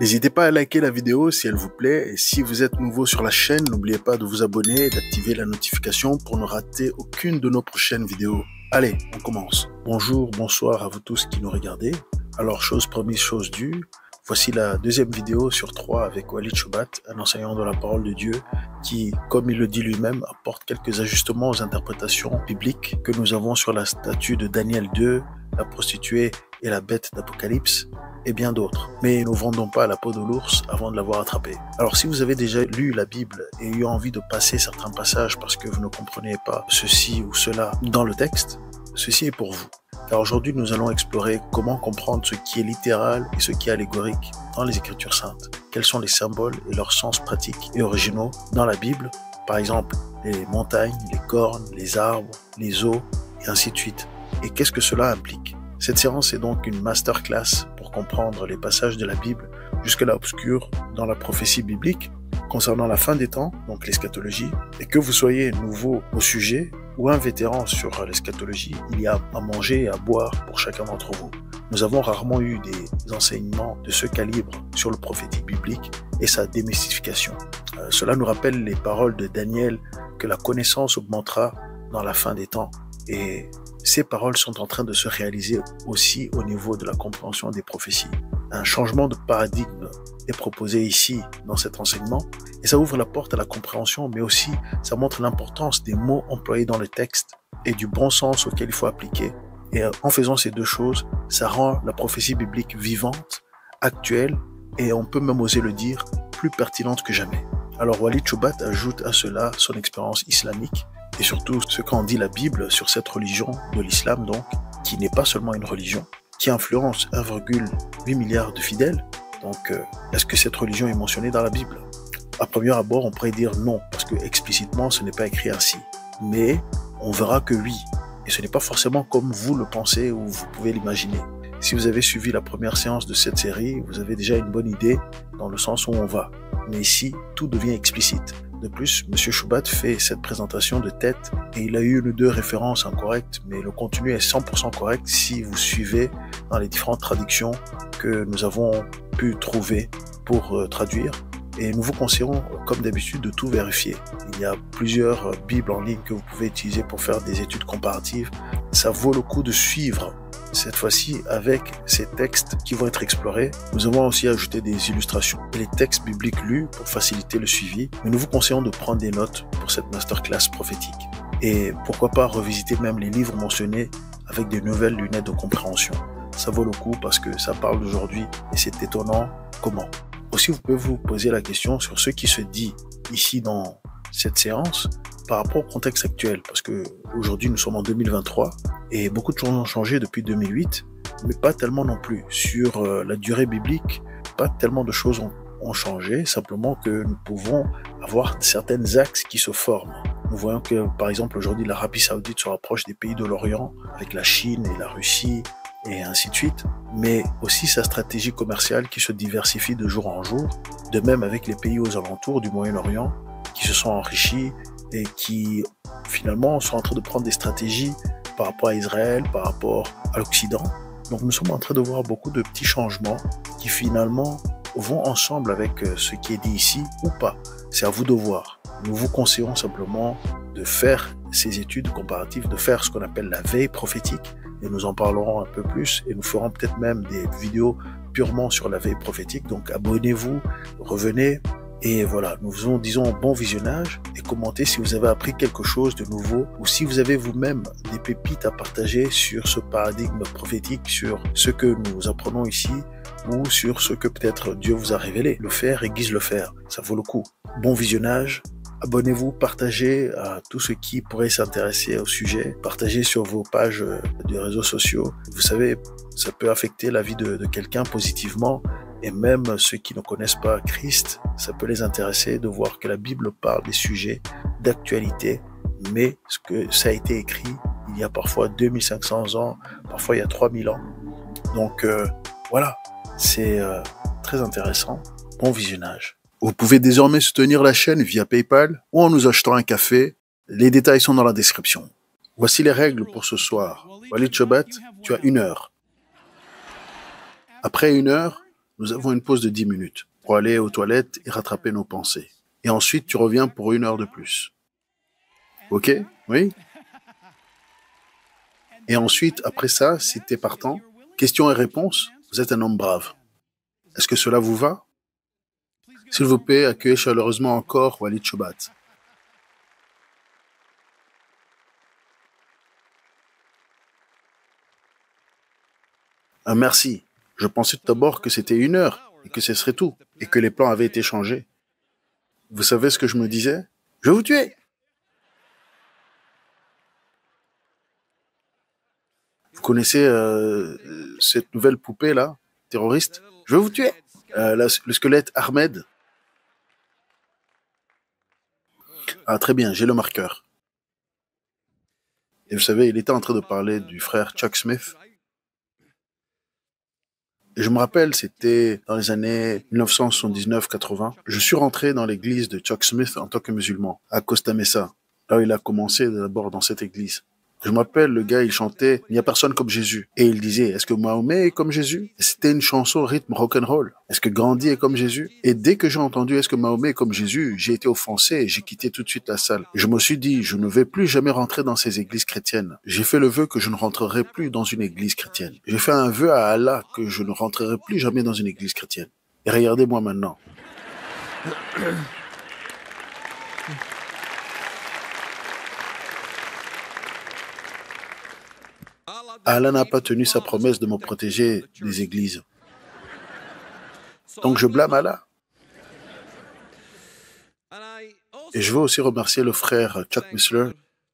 N'hésitez pas à liker la vidéo si elle vous plaît et si vous êtes nouveau sur la chaîne, n'oubliez pas de vous abonner et d'activer la notification pour ne rater aucune de nos prochaines vidéos. Allez, on commence. Bonjour, bonsoir à vous tous qui nous regardez. Alors, chose promise, chose due. Voici la deuxième vidéo sur 3 avec Walid Shoebat, un enseignant de la parole de Dieu qui, comme il le dit lui-même, apporte quelques ajustements aux interprétations bibliques que nous avons sur la statue de Daniel 2, la prostituée et la bête d'Apocalypse, et bien d'autres. Mais ne vendons pas la peau de l'ours avant de l'avoir attrapé. Alors si vous avez déjà lu la Bible et eu envie de passer certains passages parce que vous ne comprenez pas ceci ou cela dans le texte, ceci est pour vous. Car aujourd'hui, nous allons explorer comment comprendre ce qui est littéral et ce qui est allégorique dans les Écritures saintes. Quels sont les symboles et leurs sens pratiques et originaux dans la Bible, par exemple les montagnes, les cornes, les arbres, les eaux, et ainsi de suite. Et qu'est-ce que cela implique? Cette séance est donc une masterclass pour comprendre les passages de la Bible jusque-là obscurs dans la prophétie biblique concernant la fin des temps, donc l'eschatologie, et que vous soyez nouveau au sujet ou un vétéran sur l'eschatologie, il y a à manger et à boire pour chacun d'entre vous. Nous avons rarement eu des enseignements de ce calibre sur le prophétique biblique et sa démystification. Cela nous rappelle les paroles de Daniel que la connaissance augmentera dans la fin des temps. Et ces paroles sont en train de se réaliser aussi au niveau de la compréhension des prophéties. Un changement de paradigme est proposé ici dans cet enseignement et ça ouvre la porte à la compréhension, mais aussi ça montre l'importance des mots employés dans le texte et du bon sens auquel il faut appliquer. Et en faisant ces deux choses, ça rend la prophétie biblique vivante, actuelle et on peut même oser le dire, plus pertinente que jamais. Alors Walid Shoebat ajoute à cela son expérience islamique et surtout ce qu'en dit la Bible sur cette religion de l'islam donc, qui n'est pas seulement une religion, qui influence 1,8 milliard de fidèles. Donc, est-ce que cette religion est mentionnée dans la Bible? À premier abord, on pourrait dire non, parce que explicitement, ce n'est pas écrit ainsi. Mais on verra que oui, et ce n'est pas forcément comme vous le pensez ou vous pouvez l'imaginer. Si vous avez suivi la première séance de cette série, vous avez déjà une bonne idée dans le sens où on va. Mais ici, tout devient explicite. De plus, M. Shoebat fait cette présentation de tête et il a eu une ou deux références incorrectes, mais le contenu est 100% correct si vous suivez dans les différentes traductions que nous avons pu trouver pour traduire. Et nous vous conseillons, comme d'habitude, de tout vérifier. Il y a plusieurs bibles en ligne que vous pouvez utiliser pour faire des études comparatives. Ça vaut le coup de suivre. Cette fois-ci, avec ces textes qui vont être explorés, nous avons aussi ajouté des illustrations et les textes bibliques lus pour faciliter le suivi. Mais nous vous conseillons de prendre des notes pour cette masterclass prophétique. Et pourquoi pas revisiter même les livres mentionnés avec de nouvelles lunettes de compréhension. Ça vaut le coup parce que ça parle d'aujourd'hui et c'est étonnant comment. Aussi, vous pouvez vous poser la question sur ce qui se dit ici dans cette séance par rapport au contexte actuel, parce que aujourd'hui nous sommes en 2023 et beaucoup de choses ont changé depuis 2008, mais pas tellement non plus. Sur la durée biblique, pas tellement de choses ont changé, simplement que nous pouvons avoir certains axes qui se forment. Nous voyons que par exemple aujourd'hui l'Arabie Saoudite se rapproche des pays de l'Orient avec la Chine et la Russie et ainsi de suite, mais aussi sa stratégie commerciale qui se diversifie de jour en jour, de même avec les pays aux alentours du Moyen-Orient qui se sont enrichis et qui finalement sont en train de prendre des stratégies par rapport à Israël, par rapport à l'Occident. Donc nous sommes en train de voir beaucoup de petits changements qui finalement vont ensemble avec ce qui est dit ici ou pas. C'est à vous de voir. Nous vous conseillons simplement de faire ces études comparatives, de faire ce qu'on appelle la veille prophétique et nous en parlerons un peu plus et nous ferons peut-être même des vidéos purement sur la veille prophétique. Donc abonnez-vous, revenez. Et voilà, nous vous disons bon visionnage et commentez si vous avez appris quelque chose de nouveau ou si vous avez vous-même des pépites à partager sur ce paradigme prophétique, sur ce que nous apprenons ici ou sur ce que peut-être Dieu vous a révélé. Le faire aiguise le faire, ça vaut le coup. Bon visionnage, abonnez-vous, partagez à tous ceux qui pourraient s'intéresser au sujet, partagez sur vos pages de réseaux sociaux. Vous savez, ça peut affecter la vie de quelqu'un positivement. Et même ceux qui ne connaissent pas Christ, ça peut les intéresser de voir que la Bible parle des sujets d'actualité, mais ce que ça a été écrit il y a parfois 2500 ans, parfois il y a 3000 ans. Donc voilà, c'est très intéressant. Bon visionnage. Vous pouvez désormais soutenir la chaîne via PayPal ou en nous achetant un café. Les détails sont dans la description. Voici les règles pour ce soir. Walid Shoebat, tu as 1 heure. Après 1 heure, nous avons une pause de 10 minutes pour aller aux toilettes et rattraper nos pensées. Et ensuite, tu reviens pour 1 heure de plus. Ok? Oui? Et ensuite, après ça, si tu es partant, questions et réponses, vous êtes un homme brave. Est-ce que cela vous va? S'il vous plaît, accueillez chaleureusement encore Walid Chobat. Merci. Je pensais tout d'abord que c'était 1 heure et que ce serait tout, et que les plans avaient été changés. Vous savez ce que je me disais? Je vais vous tuer! Vous connaissez cette nouvelle poupée-là, terroriste? Je vais vous tuer! Le squelette Ahmed. Ah, très bien, j'ai le marqueur. Et vous savez, il était en train de parler du frère Chuck Smith. Et je me rappelle, c'était dans les années 1979-80. Je suis rentré dans l'église de Chuck Smith en tant que musulman, à Costa Mesa. Là où il a commencé d'abord dans cette église. Je me rappelle, le gars, il chantait « Il n'y a personne comme Jésus ». Et il disait « Est-ce que Mahomet est comme Jésus ?» C'était une chanson au rythme rock'n'roll. Est-ce que Gandhi est comme Jésus? Et dès que j'ai entendu « Est-ce que Mahomet est comme Jésus ?» j'ai été offensé et j'ai quitté tout de suite la salle. Et je me suis dit « Je ne vais plus jamais rentrer dans ces églises chrétiennes ». J'ai fait le vœu que je ne rentrerai plus dans une église chrétienne. J'ai fait un vœu à Allah que je ne rentrerai plus jamais dans une église chrétienne. Et regardez-moi maintenant. Allah n'a pas tenu sa promesse de me protéger des églises. Donc je blâme Allah. Et je veux aussi remercier le frère Chuck Missler.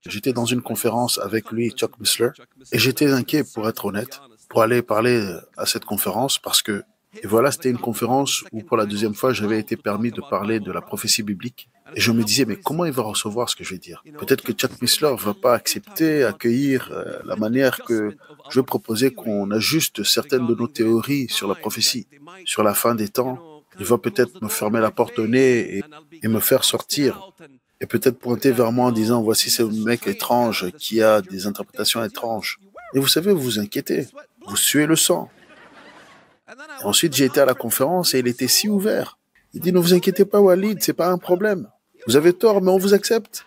J'étais dans une conférence avec lui, Chuck Missler, et j'étais inquiet, pour être honnête, pour aller parler à cette conférence parce que, et voilà, c'était une conférence où pour la deuxième fois, j'avais été permis de parler de la prophétie biblique. Et je me disais, mais comment il va recevoir ce que je vais dire? Peut-être que Chuck Missler ne va pas accepter, accueillir la manière que je proposais qu'on ajuste certaines de nos théories sur la prophétie, sur la fin des temps. Il va peut-être me fermer la porte au nez et me faire sortir. Et peut-être pointer vers moi en disant, voici ce mec étrange qui a des interprétations étranges. Et vous savez, vous vous inquiétez, vous suez le sang. Et ensuite, j'ai été à la conférence et il était si ouvert. Il dit, ne vous inquiétez pas, Walid, c'est pas un problème. Vous avez tort, mais on vous accepte.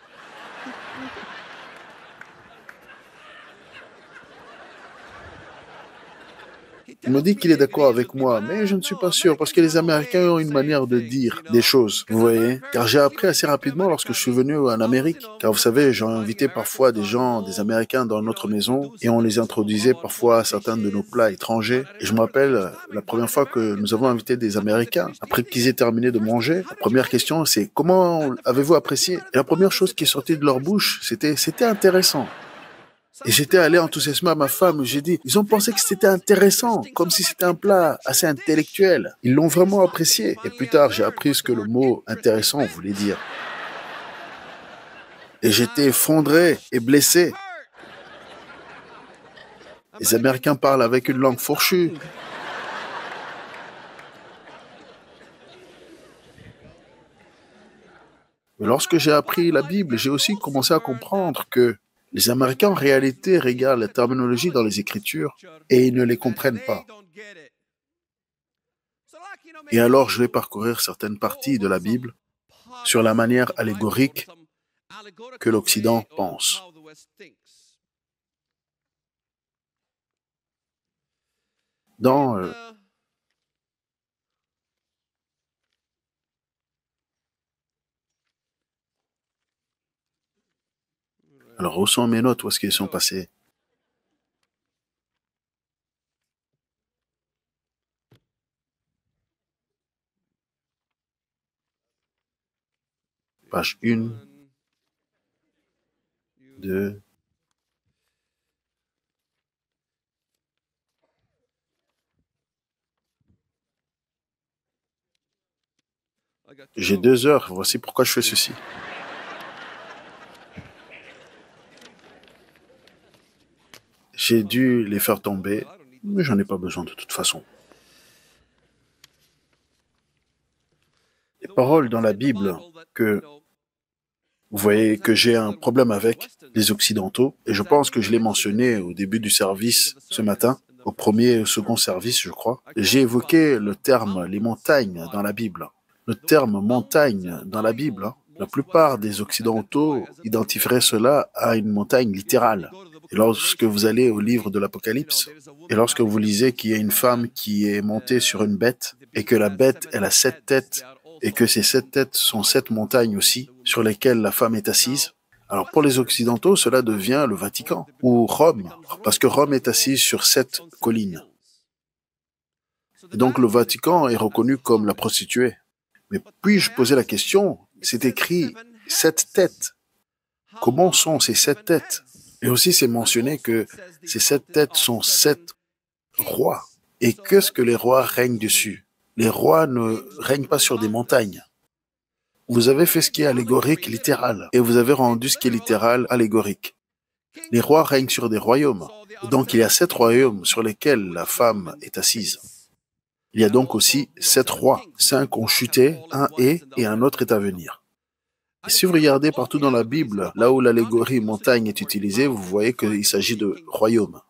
Il me dit qu'il est d'accord avec moi, mais je ne suis pas sûr, parce que les Américains ont une manière de dire des choses, vous voyez. Car j'ai appris assez rapidement lorsque je suis venu en Amérique. Car vous savez, j'ai invité parfois des gens, des Américains dans notre maison, et on les introduisait parfois à certains de nos plats étrangers. Et je me rappelle, la première fois que nous avons invité des Américains, après qu'ils aient terminé de manger, la première question, c'est « Comment avez-vous apprécié ?» Et la première chose qui est sortie de leur bouche, c'était « C'était intéressant ». Et j'étais allé enthousiasmer à ma femme, j'ai dit, ils ont pensé que c'était intéressant, comme si c'était un plat assez intellectuel. Ils l'ont vraiment apprécié. Et plus tard, j'ai appris ce que le mot intéressant voulait dire. Et j'étais effondré et blessé. Les Américains parlent avec une langue fourchue. Mais lorsque j'ai appris la Bible, j'ai aussi commencé à comprendre que les Américains, en réalité, regardent la terminologie dans les Écritures et ils ne les comprennent pas. Et alors, je vais parcourir certaines parties de la Bible sur la manière allégorique que l'Occident pense. Alors, où sont mes notes? Où est-ce qu'elles sont passées? Page 1, 2. J'ai 2 heures, voici pourquoi je fais ceci. J'ai dû les faire tomber, mais j'en ai pas besoin de toute façon. Les paroles dans la Bible que vous voyez que j'ai un problème avec les Occidentaux, et je pense que je l'ai mentionné au début du service ce matin, au premier et au second service, je crois, j'ai évoqué le terme les montagnes dans la Bible. Le terme montagne dans la Bible, hein, la plupart des Occidentaux identifieraient cela à une montagne littérale. Et lorsque vous allez au livre de l'Apocalypse, et lorsque vous lisez qu'il y a une femme qui est montée sur une bête, et que la bête, elle a 7 têtes, et que ces 7 têtes sont 7 montagnes aussi, sur lesquelles la femme est assise, alors pour les Occidentaux, cela devient le Vatican, ou Rome, parce que Rome est assise sur 7 collines. Et donc le Vatican est reconnu comme la prostituée. Mais puis-je poser la question, c'est écrit 7 têtes. Comment sont ces 7 têtes? Et aussi c'est mentionné que ces 7 têtes sont 7 rois. Et qu'est-ce que les rois règnent dessus? Les rois ne règnent pas sur des montagnes. Vous avez fait ce qui est allégorique littéral, et vous avez rendu ce qui est littéral allégorique. Les rois règnent sur des royaumes. Donc il y a 7 royaumes sur lesquels la femme est assise. Il y a donc aussi 7 rois. 5 ont chuté, un est et un autre est à venir. Et si vous regardez partout dans la Bible, là où l'allégorie montagne est utilisée, vous voyez qu'il s'agit de royaumes.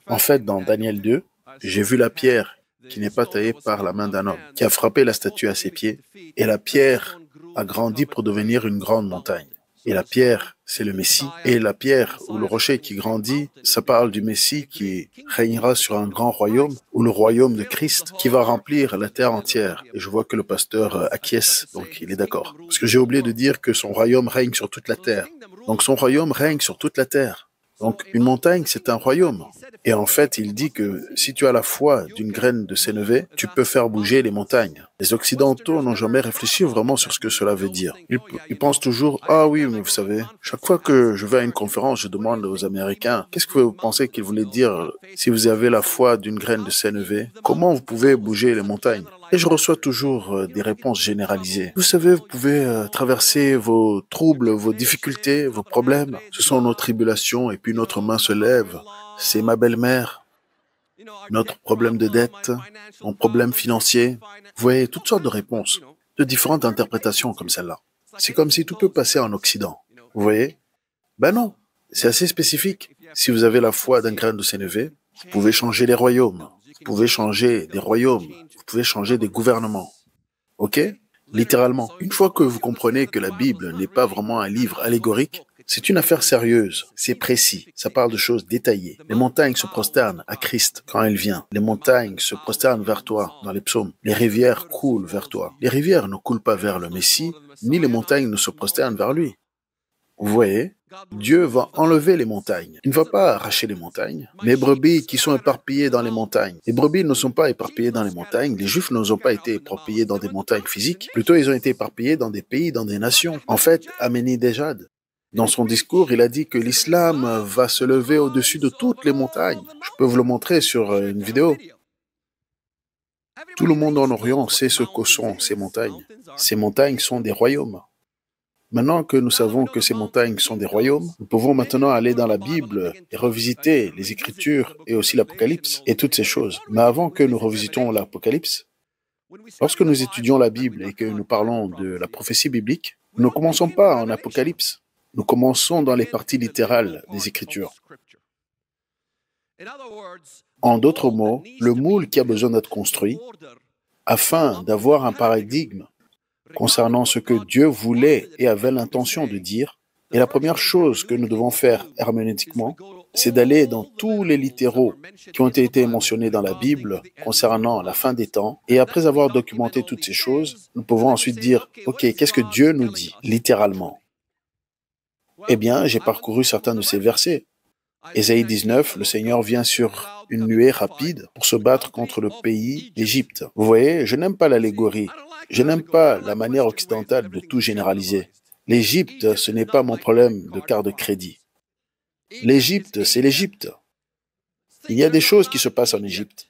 En fait, dans Daniel 2, j'ai vu la pierre qui n'est pas taillée par la main d'un homme, qui a frappé la statue à ses pieds, et la pierre a grandi pour devenir une grande montagne. Et la pierre, c'est le Messie. Et la pierre ou le rocher qui grandit, ça parle du Messie qui régnera sur un grand royaume, ou le royaume de Christ, qui va remplir la terre entière. Et je vois que le pasteur acquiesce, donc il est d'accord. Parce que j'ai oublié de dire que son royaume règne sur toute la terre. Donc son royaume règne sur toute la terre. Donc une montagne, c'est un royaume. Et en fait, il dit que si tu as la foi d'une graine de sénévé, tu peux faire bouger les montagnes. Les Occidentaux n'ont jamais réfléchi vraiment sur ce que cela veut dire. Ils pensent toujours, ah oui, mais vous savez, chaque fois que je vais à une conférence, je demande aux Américains, qu'est-ce que vous pensez qu'il voulait dire si vous avez la foi d'une graine de sénévé? Comment vous pouvez bouger les montagnes? Et je reçois toujours des réponses généralisées. Vous savez, vous pouvez traverser vos troubles, vos difficultés, vos problèmes. Ce sont nos tribulations et puis notre main se lève. C'est ma belle-mère, notre problème de dette, mon problème financier. Vous voyez, toutes sortes de réponses, de différentes interprétations comme celle-là. C'est comme si tout peut passer en Occident. Vous voyez? Ben non, c'est assez spécifique. Si vous avez la foi d'un grain de sénévé, vous pouvez changer les royaumes. Vous pouvez changer des royaumes. Vous pouvez changer des gouvernements. OK? Littéralement. Une fois que vous comprenez que la Bible n'est pas vraiment un livre allégorique, c'est une affaire sérieuse, c'est précis, ça parle de choses détaillées. Les montagnes se prosternent à Christ quand il vient. Les montagnes se prosternent vers toi dans les psaumes. Les rivières coulent vers toi. Les rivières ne coulent pas vers le Messie, ni les montagnes ne se prosternent vers lui. Vous voyez? Dieu va enlever les montagnes. Il ne va pas arracher les montagnes. Les brebis qui sont éparpillées dans les montagnes. Les brebis ne sont pas éparpillées dans les montagnes. Les Juifs n'ont pas été éparpillés dans des montagnes physiques. Plutôt, ils ont été éparpillés dans des pays, dans des nations. En fait, Ahmadinejad, dans son discours, il a dit que l'islam va se lever au-dessus de toutes les montagnes. Je peux vous le montrer sur une vidéo. Tout le monde en Orient sait ce que sont ces montagnes. Ces montagnes sont des royaumes. Maintenant que nous savons que ces montagnes sont des royaumes, nous pouvons maintenant aller dans la Bible et revisiter les Écritures et aussi l'Apocalypse et toutes ces choses. Mais avant que nous revisitons l'Apocalypse, lorsque nous étudions la Bible et que nous parlons de la prophétie biblique, nous ne commençons pas en Apocalypse. Nous commençons dans les parties littérales des Écritures. En d'autres mots, le moule qui a besoin d'être construit afin d'avoir un paradigme concernant ce que Dieu voulait et avait l'intention de dire. Et la première chose que nous devons faire herméneutiquement, c'est d'aller dans tous les littéraux qui ont été mentionnés dans la Bible concernant la fin des temps. Et après avoir documenté toutes ces choses, nous pouvons ensuite dire, OK, qu'est-ce que Dieu nous dit littéralement? Eh bien, j'ai parcouru certains de ces versets. Ésaïe 19, le Seigneur vient sur une nuée rapide pour se battre contre le pays d'Égypte. Vous voyez, je n'aime pas l'allégorie. Je n'aime pas la manière occidentale de tout généraliser. L'Égypte, ce n'est pas mon problème de carte de crédit. L'Égypte, c'est l'Égypte. Il y a des choses qui se passent en Égypte.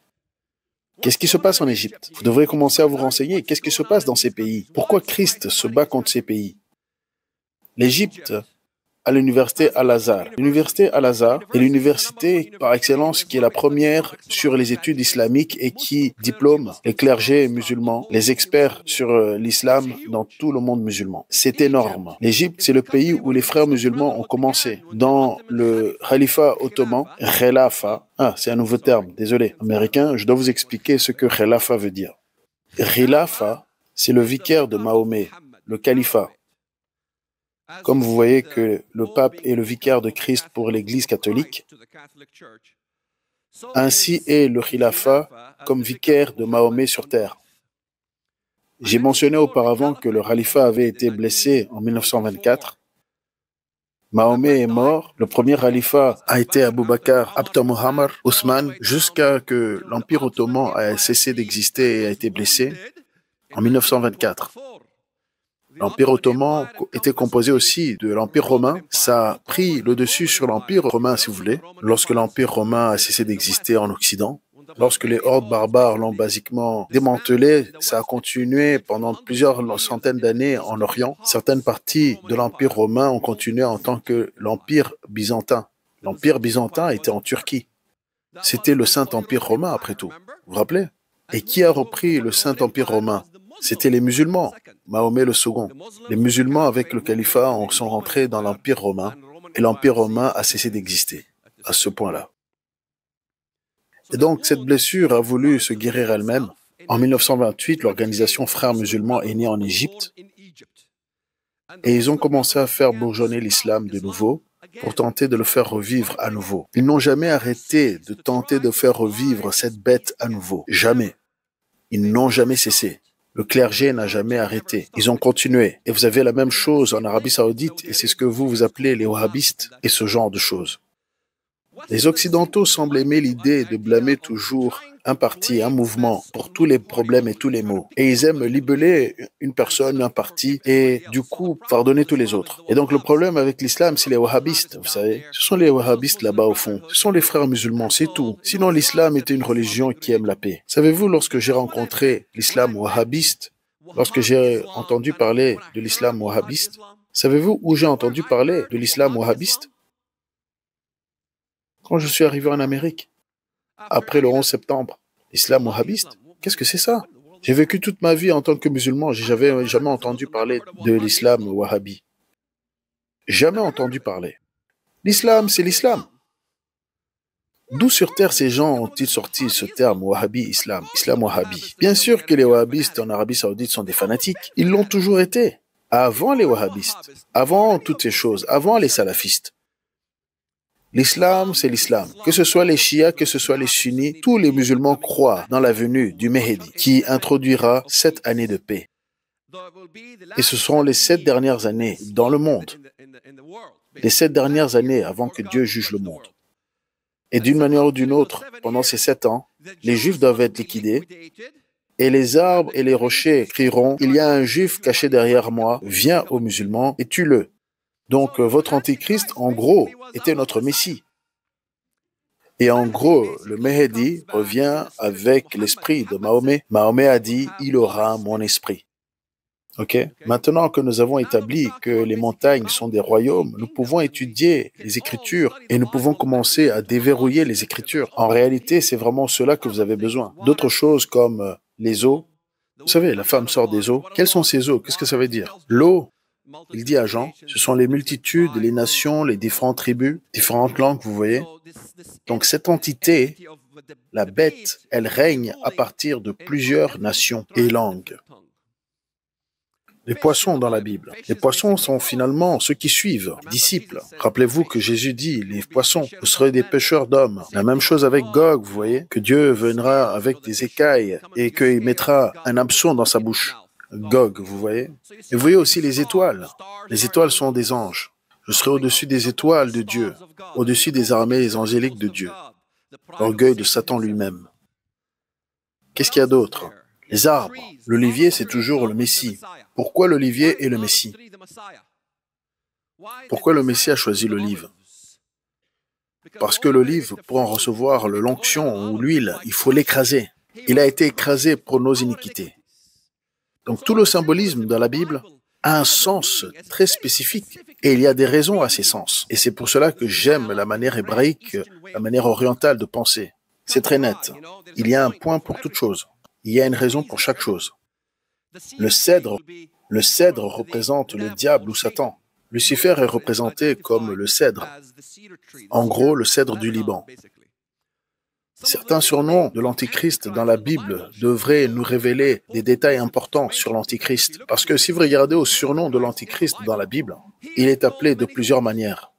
Qu'est-ce qui se passe en Égypte? Vous devrez commencer à vous renseigner. Qu'est-ce qui se passe dans ces pays? Pourquoi Christ se bat contre ces pays? L'Égypte à l'université Al-Azhar. L'université Al-Azhar est l'université par excellence qui est la première sur les études islamiques et qui diplôme les clergés musulmans, les experts sur l'islam dans tout le monde musulman. C'est énorme. L'Égypte, c'est le pays où les frères musulmans ont commencé. Dans le califat ottoman, Khilafa, c'est un nouveau terme, désolé, américain, je dois vous expliquer ce que Khilafa veut dire. Khilafa, c'est le vicaire de Mahomet, le califat. Comme vous voyez que le pape est le vicaire de Christ pour l'Église catholique, ainsi est le Khilafa comme vicaire de Mahomet sur terre. J'ai mentionné auparavant que le khalifa avait été blessé en 1924. Mahomet est mort. Le premier khalifa a été Abu Bakr, Abd Muhammad, Othman, jusqu'à ce que l'Empire ottoman a cessé d'exister et a été blessé en 1924. L'Empire ottoman était composé aussi de l'Empire romain. Ça a pris le dessus sur l'Empire romain, si vous voulez, lorsque l'Empire romain a cessé d'exister en Occident. Lorsque les hordes barbares l'ont basiquement démantelé, ça a continué pendant plusieurs centaines d'années en Orient. Certaines parties de l'Empire romain ont continué en tant que l'Empire byzantin. L'Empire byzantin était en Turquie. C'était le Saint-Empire romain, après tout. Vous vous rappelez? Et qui a repris le Saint-Empire romain? C'était les musulmans, Mahomet le second. Les musulmans, avec le califat, sont rentrés dans l'Empire romain et l'Empire romain a cessé d'exister à ce point-là. Et donc, cette blessure a voulu se guérir elle-même. En 1928, l'organisation Frères musulmans est née en Égypte et ils ont commencé à faire bourgeonner l'islam de nouveau pour tenter de le faire revivre à nouveau. Ils n'ont jamais arrêté de tenter de faire revivre cette bête à nouveau. Jamais. Ils n'ont jamais cessé. Le clergé n'a jamais arrêté. Ils ont continué. Et vous avez la même chose en Arabie Saoudite, et c'est ce que vous appelez les wahhabistes et ce genre de choses. Les Occidentaux semblent aimer l'idée de blâmer toujours un parti, un mouvement pour tous les problèmes et tous les maux. Et ils aiment libeller une personne, un parti, et du coup pardonner tous les autres. Et donc le problème avec l'islam, c'est les wahhabistes, vous savez. Ce sont les wahhabistes là-bas au fond. Ce sont les frères musulmans, c'est tout. Sinon l'islam était une religion qui aime la paix. Savez-vous, lorsque j'ai rencontré l'islam wahhabiste, lorsque j'ai entendu parler de l'islam wahhabiste, savez-vous où j'ai entendu parler de l'islam wahhabiste? Quand je suis arrivé en Amérique, après le 11 septembre, l'islam wahhabiste, qu'est-ce que c'est ça? J'ai vécu toute ma vie en tant que musulman, je n'avais jamais entendu parler de l'islam wahhabi. Jamais entendu parler. L'islam, c'est l'islam. D'où sur terre ces gens ont-ils sorti ce terme wahhabi, islam wahhabi? Bien sûr que les wahhabistes en Arabie Saoudite sont des fanatiques. Ils l'ont toujours été. Avant les wahhabistes, avant toutes ces choses, avant les salafistes. L'islam, c'est l'islam. Que ce soit les chiites, que ce soit les sunnites, tous les musulmans croient dans la venue du Mehdi qui introduira 7 années de paix. Et ce seront les 7 dernières années dans le monde. Les 7 dernières années avant que Dieu juge le monde. Et d'une manière ou d'une autre, pendant ces 7 ans, les Juifs doivent être liquidés et les arbres et les rochers crieront « Il y a un Juif caché derrière moi, viens aux musulmans et tue-le ». Donc, votre antichrist, en gros, était notre Messie. Et en gros, le Mehdi revient avec l'esprit de Mahomet. Mahomet a dit, il aura mon esprit. Ok? Maintenant que nous avons établi que les montagnes sont des royaumes, nous pouvons étudier les Écritures et nous pouvons commencer à déverrouiller les Écritures. En réalité, c'est vraiment cela que vous avez besoin. D'autres choses comme les eaux. Vous savez, la femme sort des eaux. Quelles sont ces eaux? Qu'est-ce que ça veut dire? L'eau. Il dit à Jean, ce sont les multitudes, les nations, les différentes tribus, différentes langues, vous voyez. Donc cette entité, la bête, elle règne à partir de plusieurs nations et langues. Les poissons dans la Bible. Les poissons sont finalement ceux qui suivent, disciples. Rappelez-vous que Jésus dit, les poissons, vous serez des pêcheurs d'hommes. La même chose avec Gog, vous voyez, que Dieu viendra avec des écailles et qu'il mettra un hameçon dans sa bouche. Gog, vous voyez. Et vous voyez aussi les étoiles. Les étoiles sont des anges. Je serai au-dessus des étoiles de Dieu, au-dessus des armées angéliques de Dieu. L'orgueil de Satan lui-même. Qu'est-ce qu'il y a d'autre? Les arbres. L'olivier, c'est toujours le Messie. Pourquoi l'olivier est le Messie? Pourquoi le Messie a choisi l'olive? Parce que l'olive, pour en recevoir l'onction ou l'huile, il faut l'écraser. Il a été écrasé pour nos iniquités. Donc tout le symbolisme dans la Bible, a un sens très spécifique et il y a des raisons à ces sens. Et c'est pour cela que j'aime la manière hébraïque, la manière orientale de penser. C'est très net. Il y a un point pour toute chose. Il y a une raison pour chaque chose. Le cèdre représente le diable ou Satan. Lucifer est représenté comme le cèdre. En gros, le cèdre du Liban. Certains surnoms de l'Antichrist dans la Bible devraient nous révéler des détails importants sur l'Antichrist. Parce que si vous regardez au surnom de l'Antichrist dans la Bible, il est appelé de plusieurs manières.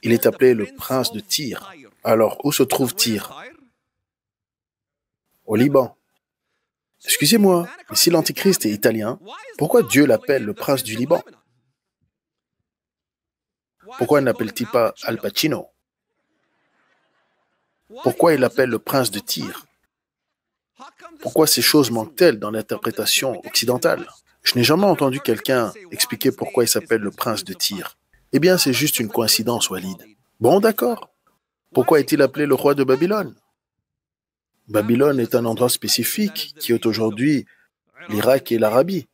Il est appelé le prince de Tyr. Alors, où se trouve Tyr? Au Liban. Excusez-moi, mais si l'Antichrist est italien, pourquoi Dieu l'appelle le prince du Liban? Pourquoi ne l'appelle-t-il pas Al Pacino? Pourquoi il l'appelle le prince de Tyr? Pourquoi ces choses manquent-elles dans l'interprétation occidentale? Je n'ai jamais entendu quelqu'un expliquer pourquoi il s'appelle le prince de Tyr. Eh bien, c'est juste une coïncidence, Walid. Bon, d'accord. Pourquoi est-il appelé le roi de Babylone? Babylone est un endroit spécifique qui est aujourd'hui l'Irak et l'Arabie.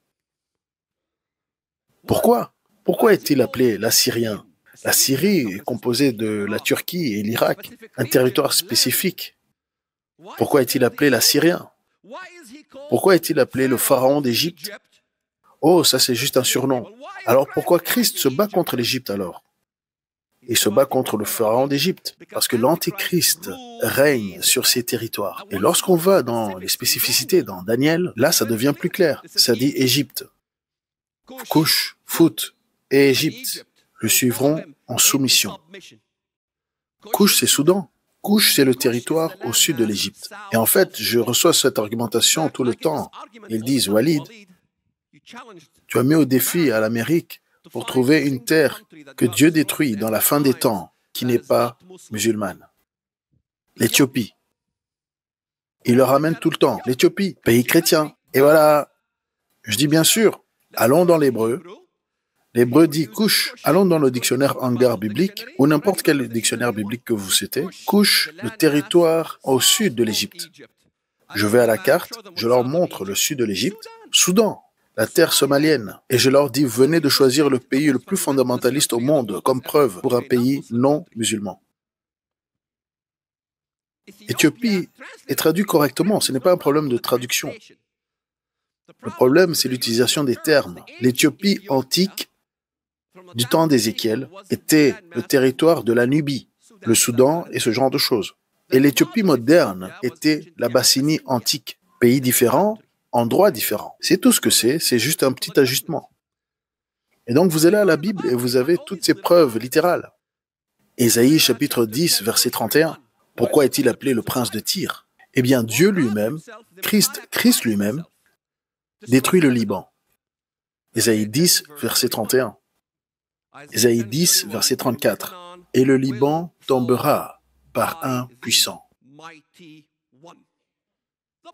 Pourquoi? Pourquoi est-il appelé l'Assyrien? La Syrie est composée de la Turquie et l'Irak, un territoire spécifique. Pourquoi est-il appelé l'Assyrien? Pourquoi est-il appelé le pharaon d'Égypte? Oh, ça c'est juste un surnom. Alors pourquoi Christ se bat contre l'Égypte alors? Il se bat contre le pharaon d'Égypte, parce que l'Antéchrist règne sur ces territoires. Et lorsqu'on va dans les spécificités dans Daniel, là ça devient plus clair. Ça dit Égypte. Couche, Fout et Égypte le suivront en soumission. Couche, c'est Soudan. Couche, c'est le territoire au sud de l'Égypte. Et en fait, je reçois cette argumentation tout le temps. Ils disent, Walid, tu as mis au défi à l'Amérique pour trouver une terre que Dieu détruit dans la fin des temps, qui n'est pas musulmane. L'Éthiopie. Il le ramène tout le temps. L'Éthiopie, pays chrétien. Et voilà. Je dis bien sûr, allons dans l'hébreu. L'hébreu dit couche. Allons dans le dictionnaire Hangar biblique, ou n'importe quel dictionnaire biblique que vous citez. Couche, le territoire au sud de l'Égypte. Je vais à la carte, je leur montre le sud de l'Égypte. Soudan, la terre somalienne. Et je leur dis, venez de choisir le pays le plus fondamentaliste au monde comme preuve pour un pays non musulman. Éthiopie est traduit correctement, ce n'est pas un problème de traduction. Le problème, c'est l'utilisation des termes. L'Éthiopie antique, du temps d'Ézéchiel, était le territoire de la Nubie, le Soudan et ce genre de choses. Et l'Éthiopie moderne était l'Abyssie antique. Pays différents, endroits différents. C'est tout ce que c'est juste un petit ajustement. Et donc vous allez à la Bible et vous avez toutes ces preuves littérales. Ésaïe chapitre 10, verset 31. Pourquoi est-il appelé le prince de Tyr? Eh bien Dieu lui-même, Christ lui-même, détruit le Liban. Ésaïe 10, verset 31. Ésaïe 10, verset 34. Et le Liban tombera par un puissant.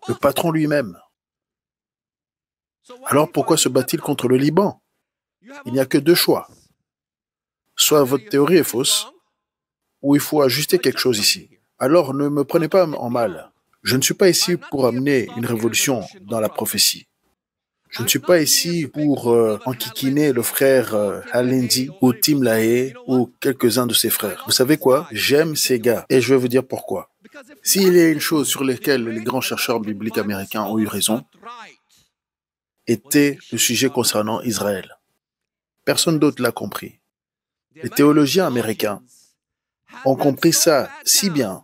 Le patron lui-même. Alors pourquoi se bat-il contre le Liban? Il n'y a que deux choix. Soit votre théorie est fausse, ou il faut ajuster quelque chose ici. Alors ne me prenez pas en mal. Je ne suis pas ici pour amener une révolution dans la prophétie. Je ne suis pas ici pour enquiquiner le frère Al-Lindy ou Tim LaHaye ou quelques-uns de ses frères. Vous savez quoi? J'aime ces gars et je vais vous dire pourquoi. S'il y a une chose sur laquelle les grands chercheurs bibliques américains ont eu raison, était le sujet concernant Israël. Personne d'autre l'a compris. Les théologiens américains ont compris ça si bien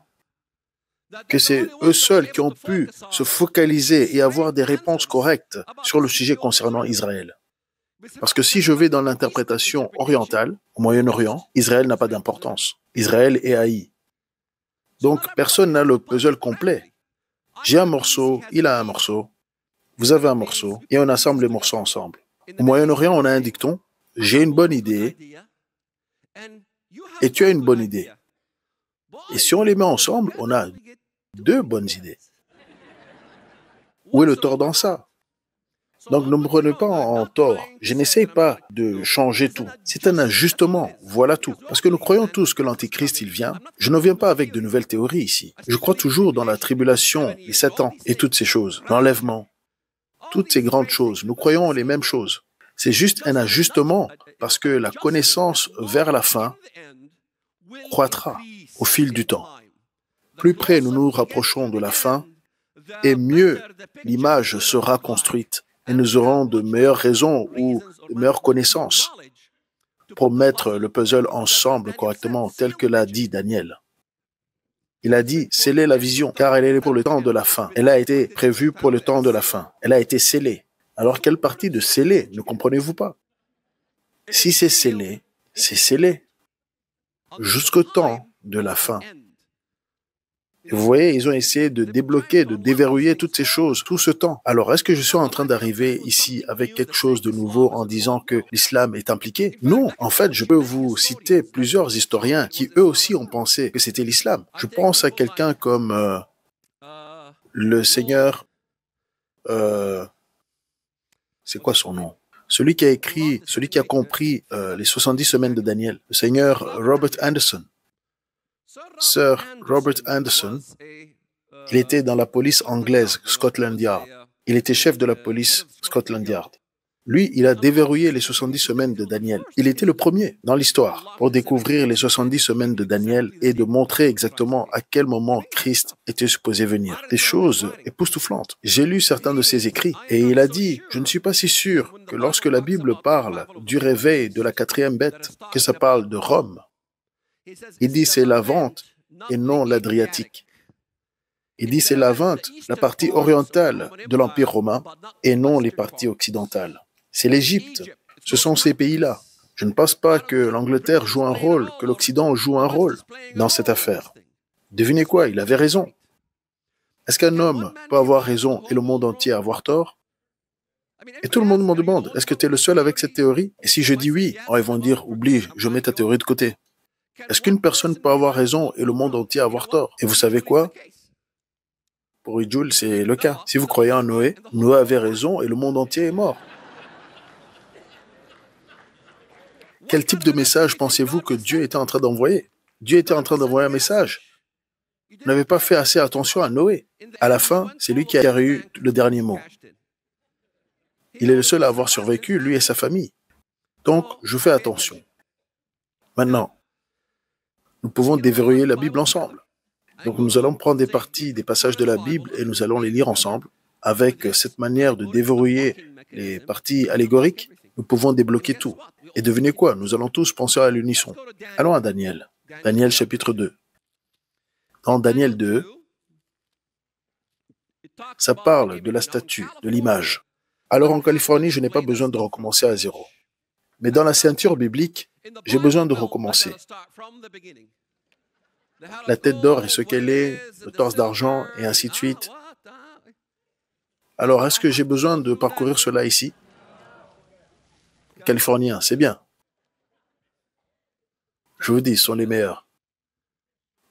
que c'est eux seuls qui ont pu se focaliser et avoir des réponses correctes sur le sujet concernant Israël. Parce que si je vais dans l'interprétation orientale, au Moyen-Orient, Israël n'a pas d'importance. Israël est haï. Donc, personne n'a le puzzle complet. J'ai un morceau, il a un morceau, vous avez un morceau, et on assemble les morceaux ensemble. Au Moyen-Orient, on a un dicton, j'ai une bonne idée, et tu as une bonne idée. Et si on les met ensemble, on a deux bonnes idées. Où est le tort dans ça? Donc ne me prenez pas en tort. Je n'essaye pas de changer tout. C'est un ajustement, voilà tout. Parce que nous croyons tous que l'Antéchrist, il vient. Je ne viens pas avec de nouvelles théories ici. Je crois toujours dans la tribulation, les 7 ans et toutes ces choses. L'enlèvement, toutes ces grandes choses. Nous croyons les mêmes choses. C'est juste un ajustement parce que la connaissance vers la fin croîtra au fil du temps. Plus près nous nous rapprochons de la fin, et mieux l'image sera construite. Et nous aurons de meilleures raisons ou de meilleures connaissances pour mettre le puzzle ensemble correctement, tel que l'a dit Daniel. Il a dit, scellez la vision, car elle est pour le temps de la fin. Elle a été prévue pour le temps de la fin. Elle a été scellée. Alors, quelle partie de scellée ne comprenez-vous pas? Si c'est scellé, c'est scellé jusqu'au temps de la fin. Et vous voyez, ils ont essayé de débloquer, de déverrouiller toutes ces choses, tout ce temps. Alors, est-ce que je suis en train d'arriver ici avec quelque chose de nouveau en disant que l'islam est impliqué? Non. En fait, je peux vous citer plusieurs historiens qui, eux aussi, ont pensé que c'était l'islam. Je pense à quelqu'un comme le Seigneur... c'est quoi son nom? Celui qui a écrit, celui qui a compris les 70 semaines de Daniel, le Seigneur Robert Anderson. Sir Robert Anderson, il était dans la police anglaise, Scotland Yard. Il était chef de la police Scotland Yard. Lui, il a déverrouillé les 70 semaines de Daniel. Il était le premier dans l'histoire pour découvrir les 70 semaines de Daniel et de montrer exactement à quel moment Christ était supposé venir. Des choses époustouflantes. J'ai lu certains de ses écrits et il a dit, je ne suis pas si sûr que lorsque la Bible parle du réveil de la quatrième bête, que ça parle de Rome. Il dit c'est la vente et non l'Adriatique. Il dit c'est la vente, la partie orientale de l'Empire romain et non les parties occidentales. C'est l'Égypte, ce sont ces pays-là. Je ne pense pas que l'Angleterre joue un rôle, que l'Occident joue un rôle dans cette affaire. Devinez quoi, il avait raison. Est-ce qu'un homme peut avoir raison et le monde entier avoir tort? Et tout le monde me demande, est-ce que tu es le seul avec cette théorie? Et si je dis oui, ils vont dire, oublie, je mets ta théorie de côté. Est-ce qu'une personne peut avoir raison et le monde entier avoir tort? Et vous savez quoi? Pour Jules, c'est le cas. Si vous croyez en Noé, Noé avait raison et le monde entier est mort. Quel type de message pensez-vous que Dieu était en train d'envoyer? Dieu était en train d'envoyer un message. Vous n'avez pas fait assez attention à Noé. À la fin, c'est lui qui a eu le dernier mot. Il est le seul à avoir survécu, lui et sa famille. Donc, je fais attention. Maintenant, nous pouvons déverrouiller la Bible ensemble. Donc nous allons prendre des parties, des passages de la Bible et nous allons les lire ensemble. Avec cette manière de déverrouiller les parties allégoriques, nous pouvons débloquer tout. Et devinez quoi? Nous allons tous penser à l'unisson. Allons à Daniel. Daniel chapitre 2. Dans Daniel 2, ça parle de la statue, de l'image. Alors en Californie, je n'ai pas besoin de recommencer à zéro. Mais dans la ceinture biblique, j'ai besoin de recommencer. La tête d'or est ce qu'elle est, le torse d'argent, et ainsi de suite. Alors, est-ce que j'ai besoin de parcourir cela ici? Californiens, c'est bien. Je vous dis, ils sont les meilleurs.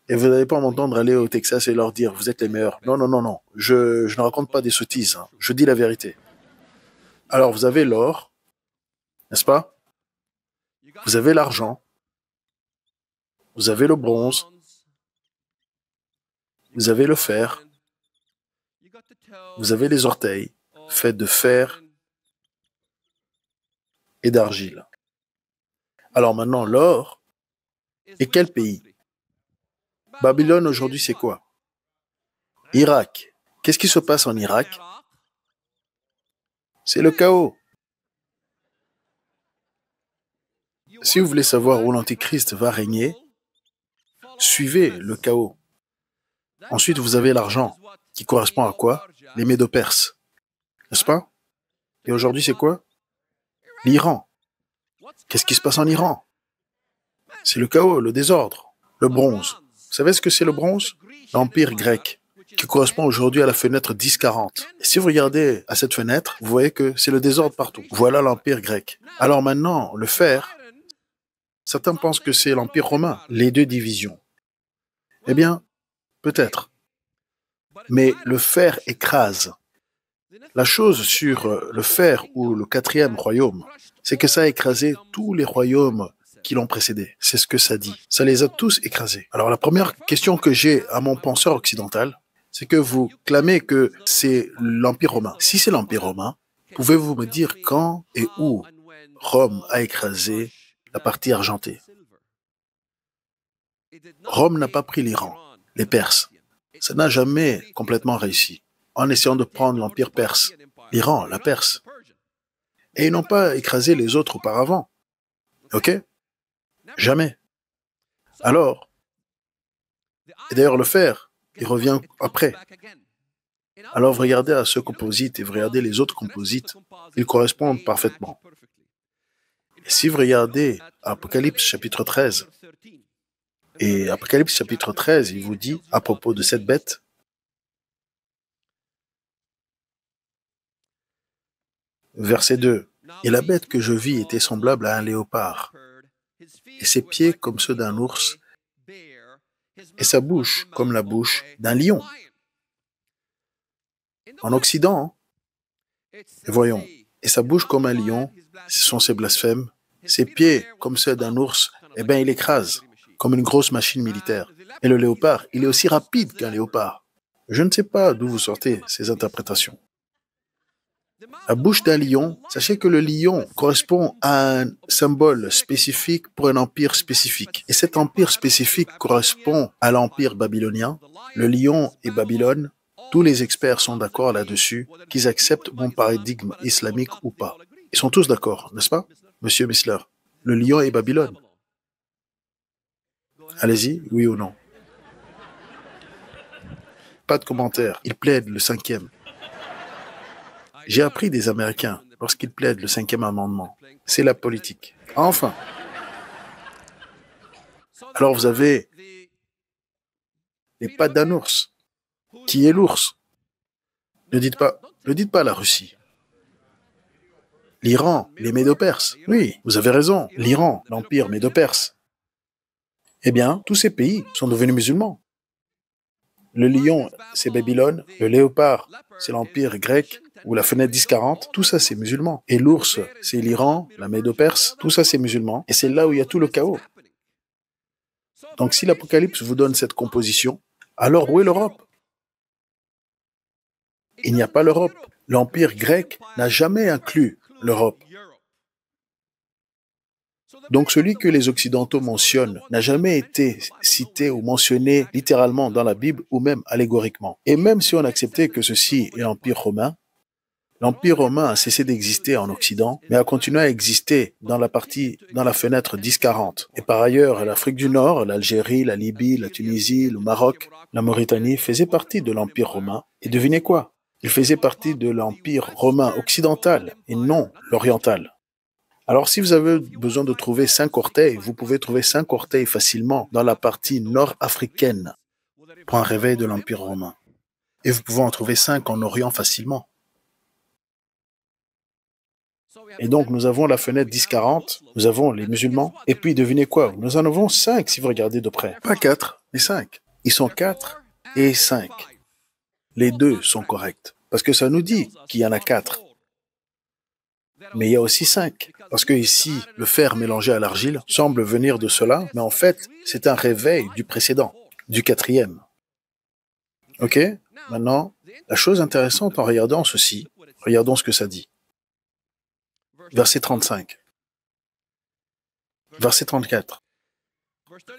Et vous n'allez pas m'entendre aller au Texas et leur dire, vous êtes les meilleurs. Non, non, non, non. Je ne raconte pas des sottises. Hein. Je dis la vérité. Alors, vous avez l'or, n'est-ce pas? Vous avez l'argent. Vous avez le bronze. Vous avez le fer. Vous avez les orteils, faits de fer et d'argile. Alors maintenant, l'or. Et quel pays? Babylone aujourd'hui, c'est quoi? Irak. Qu'est-ce qui se passe en Irak? C'est le chaos. Si vous voulez savoir où l'Antichrist va régner, suivez le chaos. Ensuite, vous avez l'argent, qui correspond à quoi? Les Médo-Perses. N'est-ce pas? Et aujourd'hui, c'est quoi? L'Iran. Qu'est-ce qui se passe en Iran? C'est le chaos, le désordre, le bronze. Vous savez ce que c'est le bronze? L'Empire grec, qui correspond aujourd'hui à la fenêtre 10-40. Et si vous regardez à cette fenêtre, vous voyez que c'est le désordre partout. Voilà l'Empire grec. Alors maintenant, le fer, certains pensent que c'est l'Empire romain, les deux divisions. Eh bien, peut-être. Mais le fer écrase. La chose sur le fer ou le quatrième royaume, c'est que ça a écrasé tous les royaumes qui l'ont précédé. C'est ce que ça dit. Ça les a tous écrasés. Alors la première question que j'ai à mon penseur occidental, c'est que vous clamez que c'est l'Empire romain. Si c'est l'Empire romain, Pouvez-vous me dire quand et où Rome a écrasé la partie argentée? Rome n'a pas pris l'Iran, les Perses. Ça n'a jamais complètement réussi. En essayant de prendre l'empire perse, l'Iran, la Perse. Et ils n'ont pas écrasé les autres auparavant. Ok? Jamais. Alors, et d'ailleurs le fer, il revient après. Alors vous regardez à ce composite et vous regardez les autres composites, ils correspondent parfaitement. Et si vous regardez Apocalypse chapitre 13, et Apocalypse chapitre 13, il vous dit à propos de cette bête, verset 2, « Et la bête que je vis était semblable à un léopard, et ses pieds comme ceux d'un ours, et sa bouche comme la bouche d'un lion. » En Occident, et voyons, et sa bouche comme un lion, ce sont ses blasphèmes, ses pieds comme ceux d'un ours, eh bien il écrase, comme une grosse machine militaire. Et le léopard, il est aussi rapide qu'un léopard. Je ne sais pas d'où vous sortez ces interprétations. La bouche d'un lion, sachez que le lion correspond à un symbole spécifique pour un empire spécifique. Et cet empire spécifique correspond à l'empire babylonien. Le lion et Babylone, tous les experts sont d'accord là-dessus, qu'ils acceptent mon paradigme islamique ou pas. Ils sont tous d'accord, n'est-ce pas, Monsieur Missler? Le lion et Babylone. Allez-y, oui ou non? Pas de commentaire. Ils plaident le 5e. J'ai appris des Américains lorsqu'ils plaident le 5e amendement. C'est la politique. Enfin. Alors vous avez les pattes d'un ours. Qui est l'ours? Ne dites pas la Russie. L'Iran, les Médo-Perses. Oui, vous avez raison. L'Iran, l'empire Médo-Perse. Eh bien, tous ces pays sont devenus musulmans. Le lion, c'est Babylone. Le léopard, c'est l'empire grec ou la fenêtre 1040. Tout ça, c'est musulman. Et l'ours, c'est l'Iran, la Médo-Perse. Tout ça, c'est musulman. Et c'est là où il y a tout le chaos. Donc, si l'Apocalypse vous donne cette composition, alors où est l'Europe? Il n'y a pas l'Europe. L'empire grec n'a jamais inclus l'Europe. Donc celui que les Occidentaux mentionnent n'a jamais été cité ou mentionné littéralement dans la Bible ou même allégoriquement. Et même si on acceptait que ceci est l'Empire romain a cessé d'exister en Occident, mais a continué à exister dans la fenêtre 1040. Et par ailleurs, l'Afrique du Nord, l'Algérie, la Libye, la Tunisie, le Maroc, la Mauritanie faisaient partie de l'Empire romain. Et devinez quoi? Ils faisaient partie de l'Empire romain occidental et non l'oriental. Alors, si vous avez besoin de trouver 5 orteils, vous pouvez trouver 5 orteils facilement dans la partie nord-africaine pour un réveil de l'Empire romain. Et vous pouvez en trouver 5 en Orient facilement. Et donc, nous avons la fenêtre 1040, nous avons les musulmans, et puis devinez quoi? Nous en avons 5 si vous regardez de près. Pas 4, mais 5. Ils sont 4 et 5. Les deux sont corrects, parce que ça nous dit qu'il y en a 4. Mais il y a aussi 5, parce que ici, le fer mélangé à l'argile semble venir de cela, mais en fait, c'est un réveil du précédent, du 4e. Ok? Maintenant, la chose intéressante en regardant ceci, regardons ce que ça dit. Verset 35. Verset 34.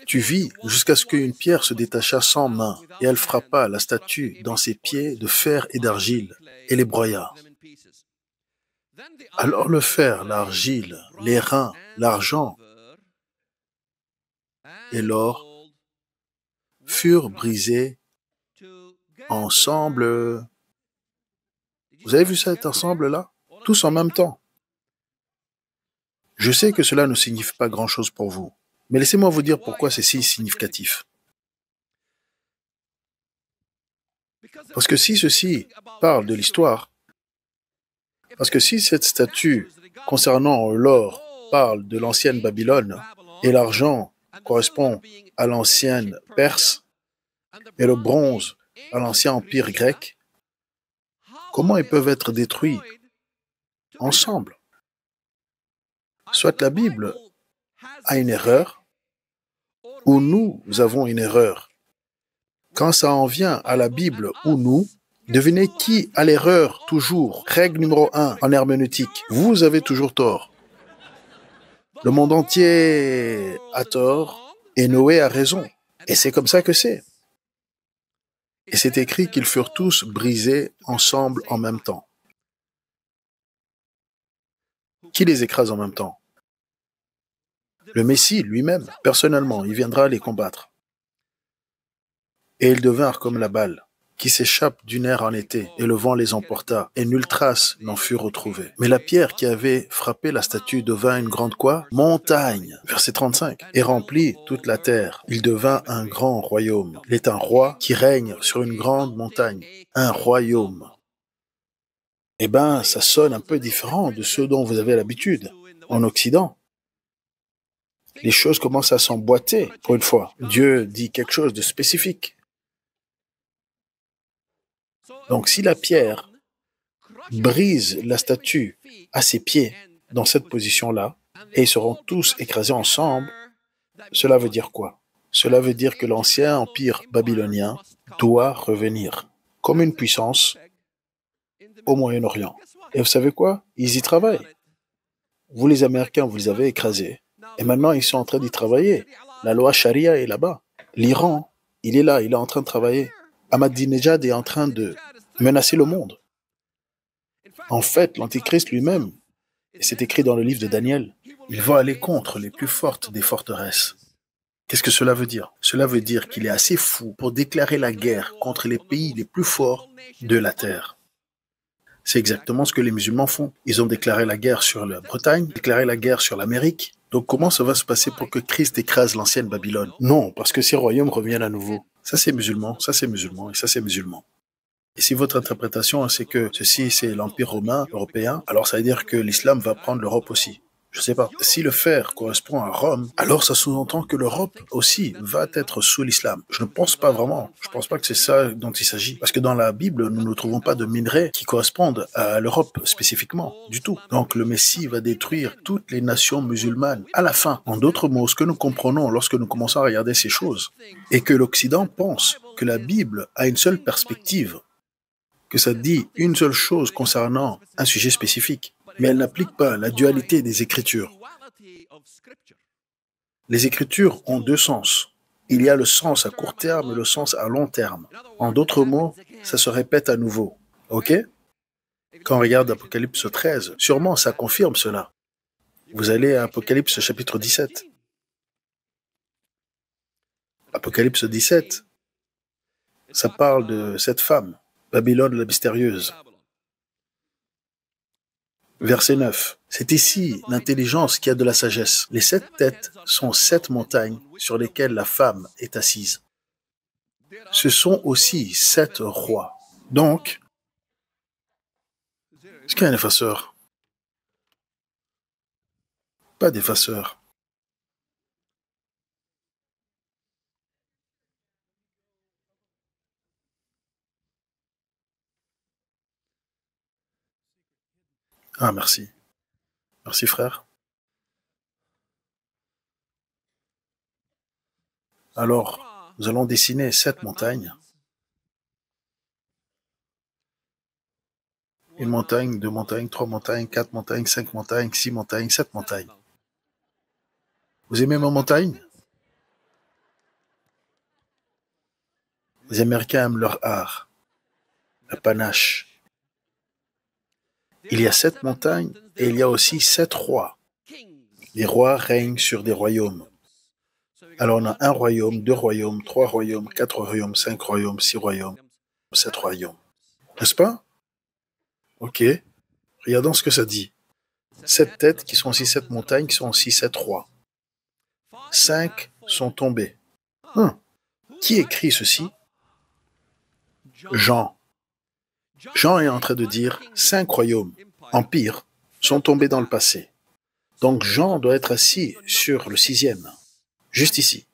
Tu vis jusqu'à ce qu'une pierre se détachât sans main, et elle frappa la statue dans ses pieds de fer et d'argile, et les broya. Alors le fer, l'argile, les reins, l'argent et l'or furent brisés ensemble. Vous avez vu cet ensemble-là? Tous en même temps. Je sais que cela ne signifie pas grand-chose pour vous, mais laissez-moi vous dire pourquoi c'est si significatif. Parce que si ceci parle de l'histoire, parce que si cette statue concernant l'or parle de l'ancienne Babylone et l'argent correspond à l'ancienne Perse et le bronze à l'ancien empire grec, comment ils peuvent être détruits ensemble? Soit la Bible a une erreur, ou nous avons une erreur. Quand ça en vient à la Bible ou nous, Devinez qui a l'erreur toujours. Règle numéro 1 en herméneutique. Vous avez toujours tort. Le monde entier a tort et Noé a raison. Et c'est comme ça que c'est. Et c'est écrit qu'ils furent tous brisés ensemble en même temps. Qui les écrase en même temps? Le Messie lui-même, personnellement, il viendra les combattre. Et ils devinrent comme la balle, qui s'échappe d'une ère en été, et le vent les emporta, et nulle trace n'en fut retrouvée. Mais la pierre qui avait frappé la statue devint une grande quoi? Montagne. Verset 35. Et remplit toute la terre. Il devint un grand royaume. Il est un roi qui règne sur une grande montagne. Un royaume. Eh bien, ça sonne un peu différent de ce dont vous avez l'habitude en Occident. Les choses commencent à s'emboîter pour une fois. Dieu dit quelque chose de spécifique. Donc si la pierre brise la statue à ses pieds dans cette position-là, et ils seront tous écrasés ensemble, cela veut dire quoi? Cela veut dire que l'ancien empire babylonien doit revenir comme une puissance au Moyen-Orient. Et vous savez quoi? Ils y travaillent. Vous les Américains, vous les avez écrasés. Et maintenant, ils sont en train d'y travailler. La loi Sharia est là-bas. L'Iran, il est là, il est en train de travailler. Ahmadinejad est en train de menacer le monde. En fait, l'Antichrist lui-même, et c'est écrit dans le livre de Daniel, il va aller contre les plus fortes des forteresses. Qu'est-ce que cela veut dire? Cela veut dire qu'il est assez fou pour déclarer la guerre contre les pays les plus forts de la terre. C'est exactement ce que les musulmans font. Ils ont déclaré la guerre sur la Bretagne, déclaré la guerre sur l'Amérique. Donc comment ça va se passer pour que Christ écrase l'ancienne Babylone? Non, parce que ces royaumes reviennent à nouveau. Ça c'est musulman, ça c'est musulman, et ça c'est musulman. Et si votre interprétation c'est que ceci c'est l'Empire romain européen, alors ça veut dire que l'islam va prendre l'Europe aussi. Je sais pas. Si le fer correspond à Rome, alors ça sous-entend que l'Europe aussi va être sous l'islam. Je ne pense pas vraiment. Je ne pense pas que c'est ça dont il s'agit. Parce que dans la Bible, nous ne trouvons pas de minerais qui correspondent à l'Europe spécifiquement, du tout. Donc le Messie va détruire toutes les nations musulmanes à la fin. En d'autres mots, ce que nous comprenons lorsque nous commençons à regarder ces choses, est que l'Occident pense que la Bible a une seule perspective, que ça dit une seule chose concernant un sujet spécifique, mais elle n'applique pas la dualité des Écritures. Les Écritures ont deux sens. Il y a le sens à court terme et le sens à long terme. En d'autres mots, ça se répète à nouveau. OK? Quand on regarde Apocalypse 13, sûrement ça confirme cela. Vous allez à Apocalypse chapitre 17. Apocalypse 17, ça parle de cette femme, Babylone la mystérieuse. Verset 9. C'est ici l'intelligence qui a de la sagesse. Les 7 têtes sont 7 montagnes sur lesquelles la femme est assise. Ce sont aussi 7 rois. Donc, est-ce qu'il y a un effaceur? Pas d'effaceur. Ah, merci. Merci, frère. Alors, nous allons dessiner 7 montagnes. Une montagne, 2 montagnes, 3 montagnes, 4 montagnes, 5 montagnes, 6 montagnes, 7 montagnes. Vous aimez ma montagne? Les Américains aiment leur art, la panache. Il y a 7 montagnes et il y a aussi 7 rois. Les rois règnent sur des royaumes. Alors on a un royaume, 2 royaumes, 3 royaumes, 4 royaumes, 5 royaumes, 6 royaumes, 7 royaumes. N'est-ce pas? Ok. Regardons ce que ça dit. 7 têtes qui sont aussi 7 montagnes qui sont aussi 7 rois. 5 sont tombés. Qui écrit ceci? Jean. Jean est en train de dire 5 royaumes, empires, sont tombés dans le passé. Donc Jean doit être assis sur le 6e, juste ici.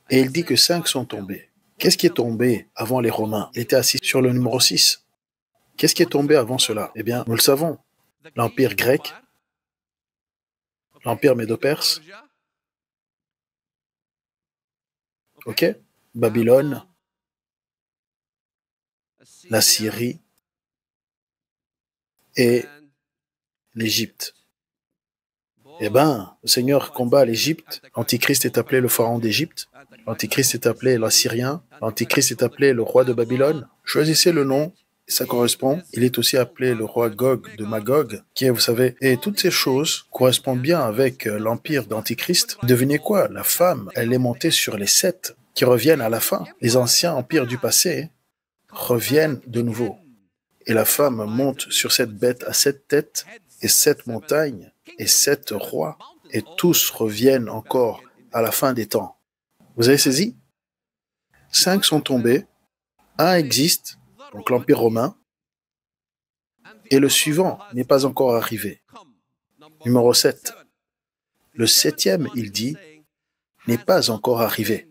Et il dit que 5 sont tombés. Qu'est-ce qui est tombé avant les Romains? Il était assis sur le numéro 6. Qu'est-ce qui est tombé avant cela? Eh bien, nous le savons. L'Empire grec, l'Empire médo-perse, ok? Babylone, la Syrie et l'Égypte. Eh bien, le Seigneur combat l'Égypte. L'Antichrist est appelé le pharaon d'Égypte. L'Antichrist est appelé l'Assyrien. L'Antichrist est appelé le roi de Babylone. Choisissez le nom, et ça correspond. Il est aussi appelé le roi Gog de Magog, qui est, vous savez, et toutes ces choses correspondent bien avec l'empire d'Antichrist. Devinez quoi? La femme, elle est montée sur les 7 qui reviennent à la fin. Les anciens empires du passé reviennent de nouveau. Et la femme monte sur cette bête à 7 têtes et 7 montagnes et 7 rois, et tous reviennent encore à la fin des temps. Vous avez saisi? 5 sont tombés, un existe, donc l'Empire romain, et le suivant n'est pas encore arrivé. Numéro 7. Le 7e, il dit, n'est pas encore arrivé.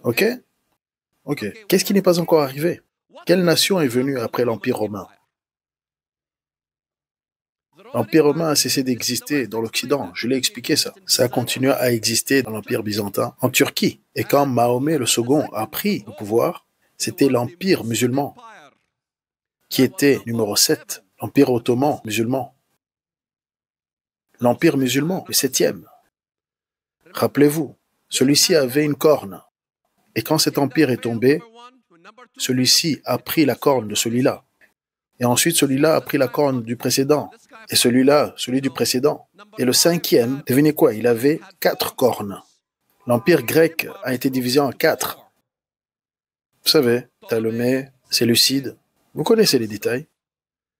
Ok? Ok. Qu'est-ce qui n'est pas encore arrivé? Quelle nation est venue après l'Empire romain? L'Empire romain a cessé d'exister dans l'Occident, je l'ai expliqué ça. Ça a continué à exister dans l'Empire byzantin, en Turquie. Et quand Mahomet le second a pris le pouvoir, c'était l'Empire musulman qui était numéro 7, l'Empire ottoman musulman. L'Empire musulman, le 7e. Rappelez-vous, celui-ci avait une corne. Et quand cet empire est tombé, celui-ci a pris la corne de celui-là. Et ensuite, celui-là a pris la corne du précédent. Et celui-là, celui du précédent. Et le 5e, devinez quoi? Il avait 4 cornes. L'empire grec a été divisé en 4. Vous savez, Ptolémée, Séleucide, vous connaissez les détails.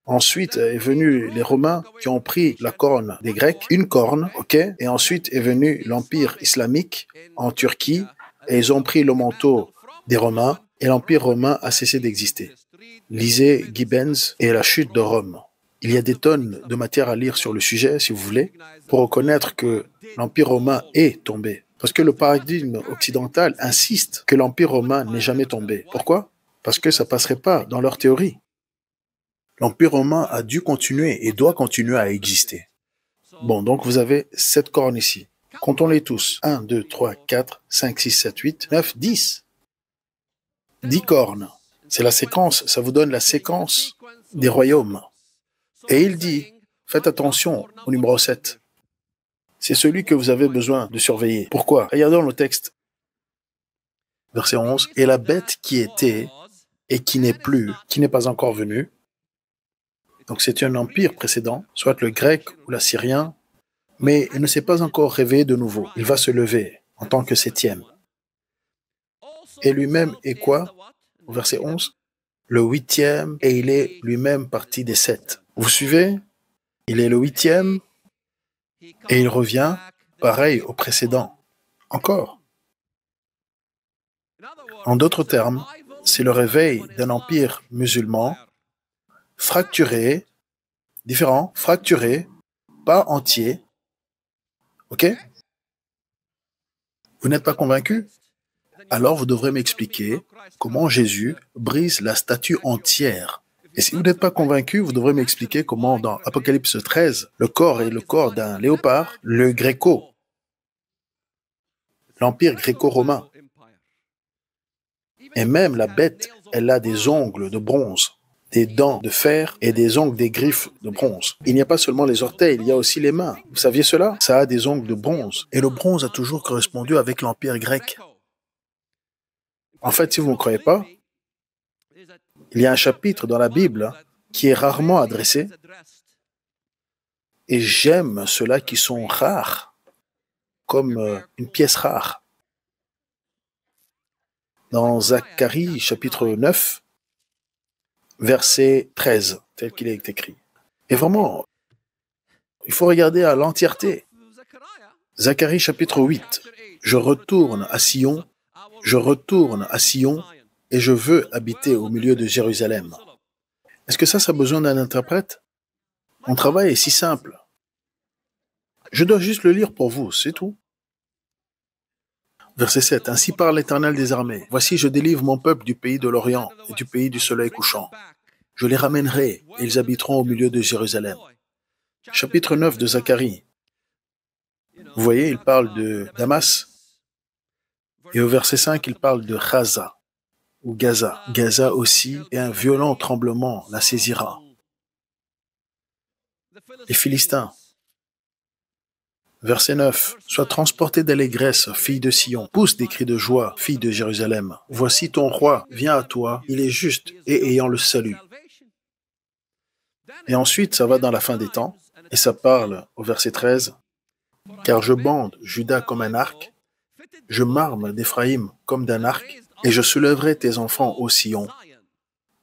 Ensuite est venu les Romains qui ont pris la corne des Grecs, une corne, ok? Et ensuite est venu l'empire islamique en Turquie, et ils ont pris le manteau des Romains, et l'empire romain a cessé d'exister. Lisez Gibbons et la chute de Rome. Il y a des tonnes de matière à lire sur le sujet, si vous voulez, pour reconnaître que l'Empire romain est tombé. Parce que le paradigme occidental insiste que l'Empire romain n'est jamais tombé. Pourquoi? Parce que ça ne passerait pas dans leur théorie. L'Empire romain a dû continuer et doit continuer à exister. Bon, donc vous avez 7 cornes ici. Comptons-les tous. 1, 2, 3, 4, 5, 6, 7, 8, 9, 10. 10 cornes. C'est la séquence, ça vous donne la séquence des royaumes. Et il dit, faites attention au numéro 7. C'est celui que vous avez besoin de surveiller. Pourquoi? Regardons le texte. Verset 11. Et la bête qui était et qui n'est plus, qui n'est pas encore venue, donc c'est un empire précédent, soit le grec ou l'assyrien, mais il ne s'est pas encore réveillé de nouveau. Il va se lever en tant que 7e. Et lui-même est quoi? Au verset 11. Le 8e, et il est lui-même parti des 7. Vous suivez? Il est le 8e, et il revient pareil au précédent. Encore. En d'autres termes, c'est le réveil d'un empire musulman fracturé, différent, fracturé, pas entier. Ok? Vous n'êtes pas convaincu? Alors vous devrez m'expliquer comment Jésus brise la statue entière. Et si vous n'êtes pas convaincu, vous devrez m'expliquer comment dans Apocalypse 13, le corps est le corps d'un léopard, le gréco, l'empire gréco-romain. Et même la bête, elle a des ongles de bronze, des dents de fer et des ongles, des griffes de bronze. Il n'y a pas seulement les orteils, il y a aussi les mains. Vous saviez cela? Ça a des ongles de bronze. Et le bronze a toujours correspondu avec l'empire grec. En fait, si vous ne me croyez pas, il y a un chapitre dans la Bible qui est rarement adressé. Et j'aime ceux-là qui sont rares, comme une pièce rare. Dans Zacharie, chapitre 9, verset 13, tel qu'il est écrit. Et vraiment, il faut regarder à l'entièreté. Zacharie, chapitre 8. Je retourne à Sion, et je veux habiter au milieu de Jérusalem. Est-ce que ça a besoin d'un interprète? Mon travail est si simple. Je dois juste le lire pour vous, c'est tout. Verset 7. Ainsi parle l'Éternel des armées. Voici, je délivre mon peuple du pays de l'Orient et du pays du soleil couchant. Je les ramènerai et ils habiteront au milieu de Jérusalem. Chapitre 9 de Zacharie. Vous voyez, il parle de Damas. Et au verset 5, il parle de Chaza. ou Gaza. Gaza aussi, et un violent tremblement la saisira. Les Philistins. Verset 9. Sois transportée d'allégresse, fille de Sion. Pousse des cris de joie, fille de Jérusalem. Voici ton roi, vient à toi, il est juste et ayant le salut. Et ensuite, ça va dans la fin des temps, et ça parle au verset 13. Car je bande Juda comme un arc, je m'arme d'Éphraïm comme d'un arc, et je soulèverai tes enfants ô Sion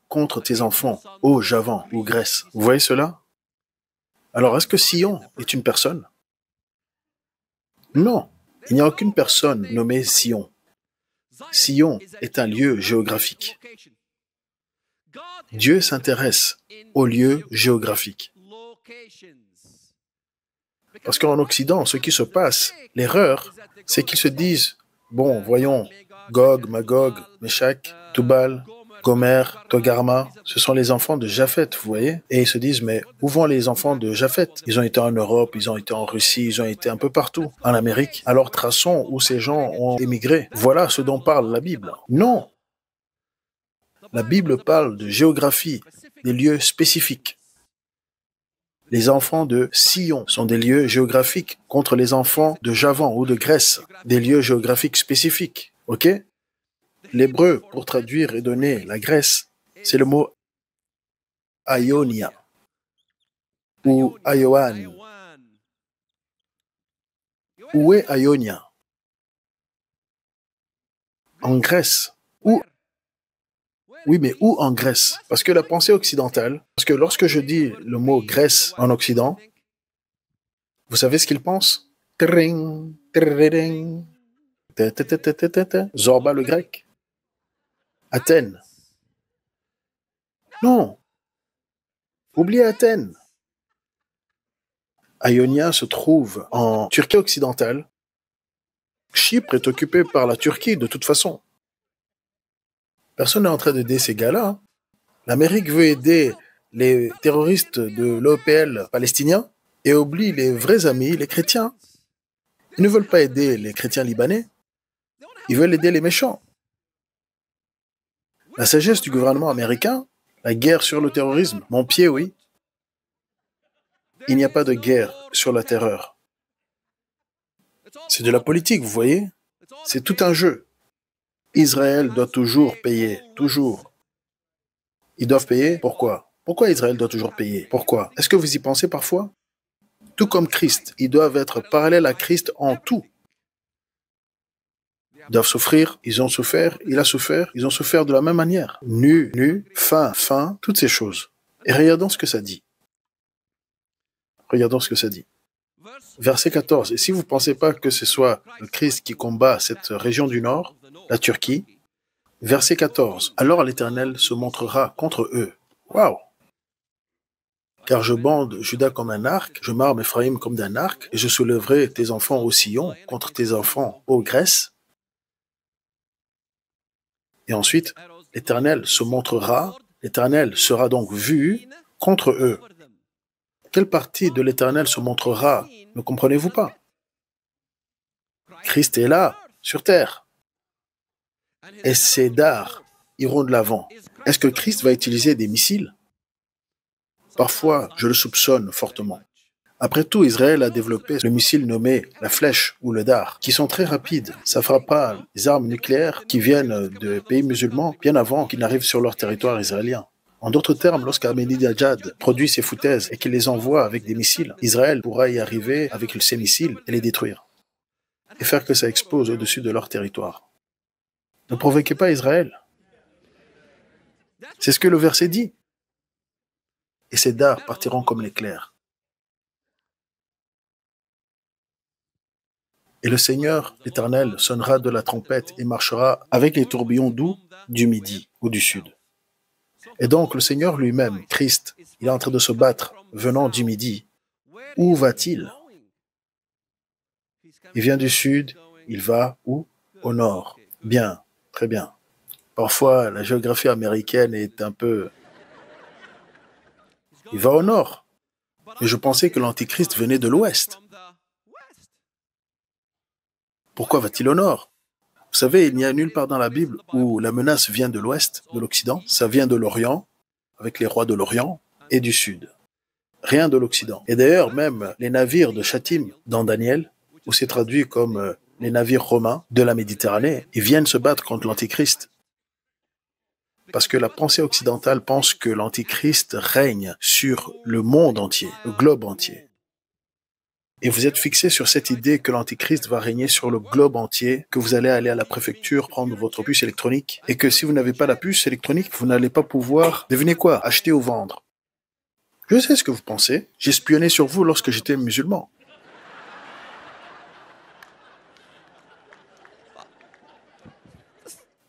contre tes enfants ô Javan ou Grèce. Vous voyez cela? Alors, est-ce que Sion est une personne? Non, il n'y a aucune personne nommée Sion. Sion est un lieu géographique. Dieu s'intéresse aux lieux géographiques. Parce qu'en Occident, ce qui se passe, l'erreur, c'est qu'ils se disent, bon, voyons, Gog, Magog, Meshach, Tubal, Gomer, Togarma, ce sont les enfants de Japheth, vous voyez? Et ils se disent, mais où vont les enfants de Japheth? Ils ont été en Europe, ils ont été en Russie, ils ont été un peu partout, en Amérique. Alors traçons où ces gens ont émigré. Voilà ce dont parle la Bible. Non! La Bible parle de géographie, des lieux spécifiques. Les enfants de Sion sont des lieux géographiques contre les enfants de Javan ou de Grèce, des lieux géographiques spécifiques. OK? L'hébreu, pour traduire et donner la Grèce, c'est le mot Aionia ou Aioan. Où est Aionia? En Grèce. Où? Oui, mais où en Grèce? Parce que la pensée occidentale, parce que lorsque je dis le mot Grèce en Occident, vous savez ce qu'ils pensent? Tring, tring, Zorba le grec. Athènes. Non. Oubliez Athènes. Aionia se trouve en Turquie occidentale. Chypre est occupé par la Turquie de toute façon. Personne n'est en train d'aider ces gars-là. L'Amérique veut aider les terroristes de l'OPL palestiniens et oublie les vrais amis, les chrétiens. Ils ne veulent pas aider les chrétiens libanais. Ils veulent aider les méchants. La sagesse du gouvernement américain, la guerre sur le terrorisme, mon pied, oui. Il n'y a pas de guerre sur la terreur. C'est de la politique, vous voyez? C'est tout un jeu. Israël doit toujours payer, toujours. Ils doivent payer, pourquoi? Pourquoi Israël doit toujours payer? Pourquoi? Est-ce que vous y pensez parfois? Tout comme Christ, ils doivent être parallèles à Christ en tout. Ils doivent souffrir, ils ont souffert, il a souffert, ils ont souffert de la même manière. Nu, nu, faim, faim, toutes ces choses. Et regardons ce que ça dit. Regardons ce que ça dit. Verset 14. Et si vous ne pensez pas que ce soit le Christ qui combat cette région du Nord, la Turquie, verset 14. Alors l'Éternel se montrera contre eux. Waouh! Car je bande Juda comme un arc, je m'arme Éphraïm comme d'un arc, et je soulèverai tes enfants au Sion contre tes enfants ô Grèce. Et ensuite, l'Éternel se montrera, l'Éternel sera donc vu contre eux. Quelle partie de l'Éternel se montrera? Ne comprenez-vous pas? Christ est là, sur terre. Et ses dards iront de l'avant. Est-ce que Christ va utiliser des missiles? Parfois, je le soupçonne fortement. Après tout, Israël a développé le missile nommé la flèche ou le dard, qui sont très rapides. Ça ne fera pas les armes nucléaires qui viennent de pays musulmans bien avant qu'ils n'arrivent sur leur territoire israélien. En d'autres termes, lorsqu'Ahmadinejad produit ses foutaises et qu'il les envoie avec des missiles, Israël pourra y arriver avec ces missiles et les détruire. Et faire que ça explose au-dessus de leur territoire. Ne provoquez pas Israël. C'est ce que le verset dit. Et ces dards partiront comme l'éclair. Et le Seigneur, l'Éternel, sonnera de la trompette et marchera avec les tourbillons doux du midi ou du sud. Et donc le Seigneur lui-même, Christ, il est en train de se battre, venant du midi. Où va-t-il? Il vient du sud, il va où? Au nord. Bien, très bien. Parfois, la géographie américaine est un peu... Il va au nord. Mais je pensais que l'Antichrist venait de l'ouest. Pourquoi va-t-il au nord? Vous savez, il n'y a nulle part dans la Bible où la menace vient de l'Ouest, de l'Occident. Ça vient de l'Orient, avec les rois de l'Orient, et du Sud. Rien de l'Occident. Et d'ailleurs, même les navires de Chittim dans Daniel, où c'est traduit comme les navires romains de la Méditerranée, ils viennent se battre contre l'Antichrist. Parce que la pensée occidentale pense que l'Antichrist règne sur le monde entier, le globe entier. Et vous êtes fixé sur cette idée que l'Antichrist va régner sur le globe entier, que vous allez aller à la préfecture prendre votre puce électronique, et que si vous n'avez pas la puce électronique, vous n'allez pas pouvoir, devinez quoi, acheter ou vendre. Je sais ce que vous pensez. J'ai espionné sur vous lorsque j'étais musulman.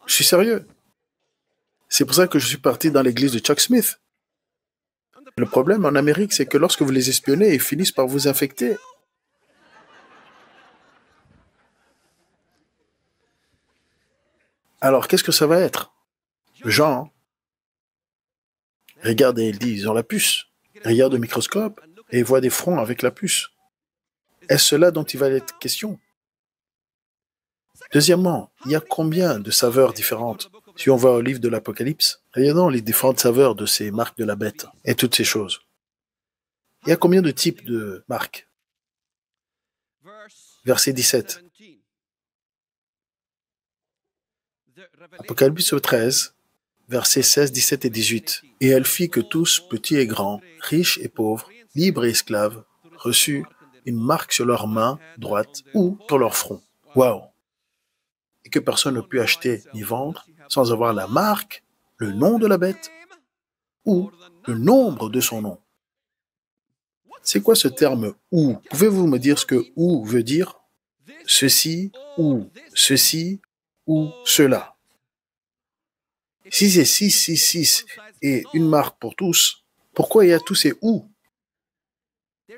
Je suis sérieux. C'est pour ça que je suis parti dans l'église de Chuck Smith. Le problème en Amérique, c'est que lorsque vous les espionnez, ils finissent par vous infecter. Alors, qu'est-ce que ça va être? Jean, regardez, il dit, ils ont la puce. Regarde au microscope et voit des fronts avec la puce. Est-ce cela dont il va être question? Deuxièmement, il y a combien de saveurs différentes? Si on va au livre de l'Apocalypse, regardons les différentes saveurs de ces marques de la bête et toutes ces choses. Il y a combien de types de marques? Verset 17. Apocalypse 13, versets 16, 17 et 18. Et elle fit que tous, petits et grands, riches et pauvres, libres et esclaves, reçurent une marque sur leur main droite ou sur leur front. Waouh! Et que personne ne put acheter ni vendre sans avoir la marque, le nom de la bête ou le nombre de son nom. C'est quoi ce terme « ou » Pouvez-vous me dire ce que « ou » veut dire? Ceci ou cela. Si c'est 666 et une marque pour tous, pourquoi il y a tous ces « ou »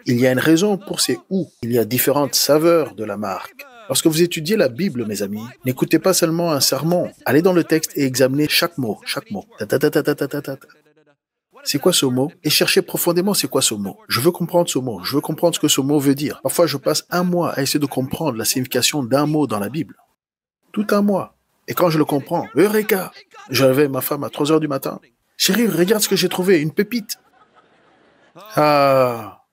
Il y a une raison pour ces « ou ». Il y a différentes saveurs de la marque. Lorsque vous étudiez la Bible, mes amis, n'écoutez pas seulement un sermon. Allez dans le texte et examinez chaque mot, chaque mot. C'est quoi ce mot? Et cherchez profondément c'est quoi ce mot. Je veux comprendre ce mot. Je veux comprendre ce que ce mot veut dire. Parfois, je passe un mois à essayer de comprendre la signification d'un mot dans la Bible. Tout un mois. Et quand je le comprends, Eureka! Je réveille ma femme à 3 heures du matin. Chérie, regarde ce que j'ai trouvé, une pépite. Ah!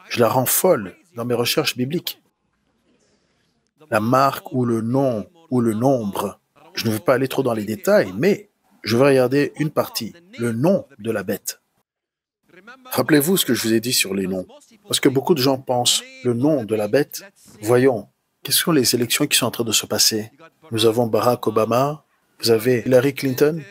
Je la rends folle dans mes recherches bibliques. La marque ou le nom ou le nombre. Je ne veux pas aller trop dans les détails, mais je vais regarder une partie, le nom de la bête. Rappelez-vous ce que je vous ai dit sur les noms. Parce que beaucoup de gens pensent, le nom de la bête, voyons, quelles sont les élections qui sont en train de se passer? Nous avons Barack Obama, vous avez Hillary Clinton,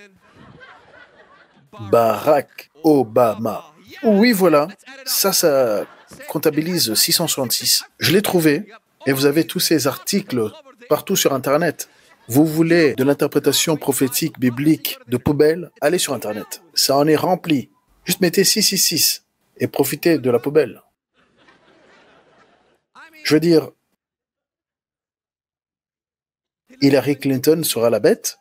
Barack Obama. Oui, voilà, ça comptabilise 666. Je l'ai trouvé, et vous avez tous ces articles partout sur Internet. Vous voulez de l'interprétation prophétique biblique de poubelle? Allez sur Internet. Ça en est rempli. Juste mettez 666 et profitez de la poubelle. Je veux dire, Hillary Clinton sera la bête.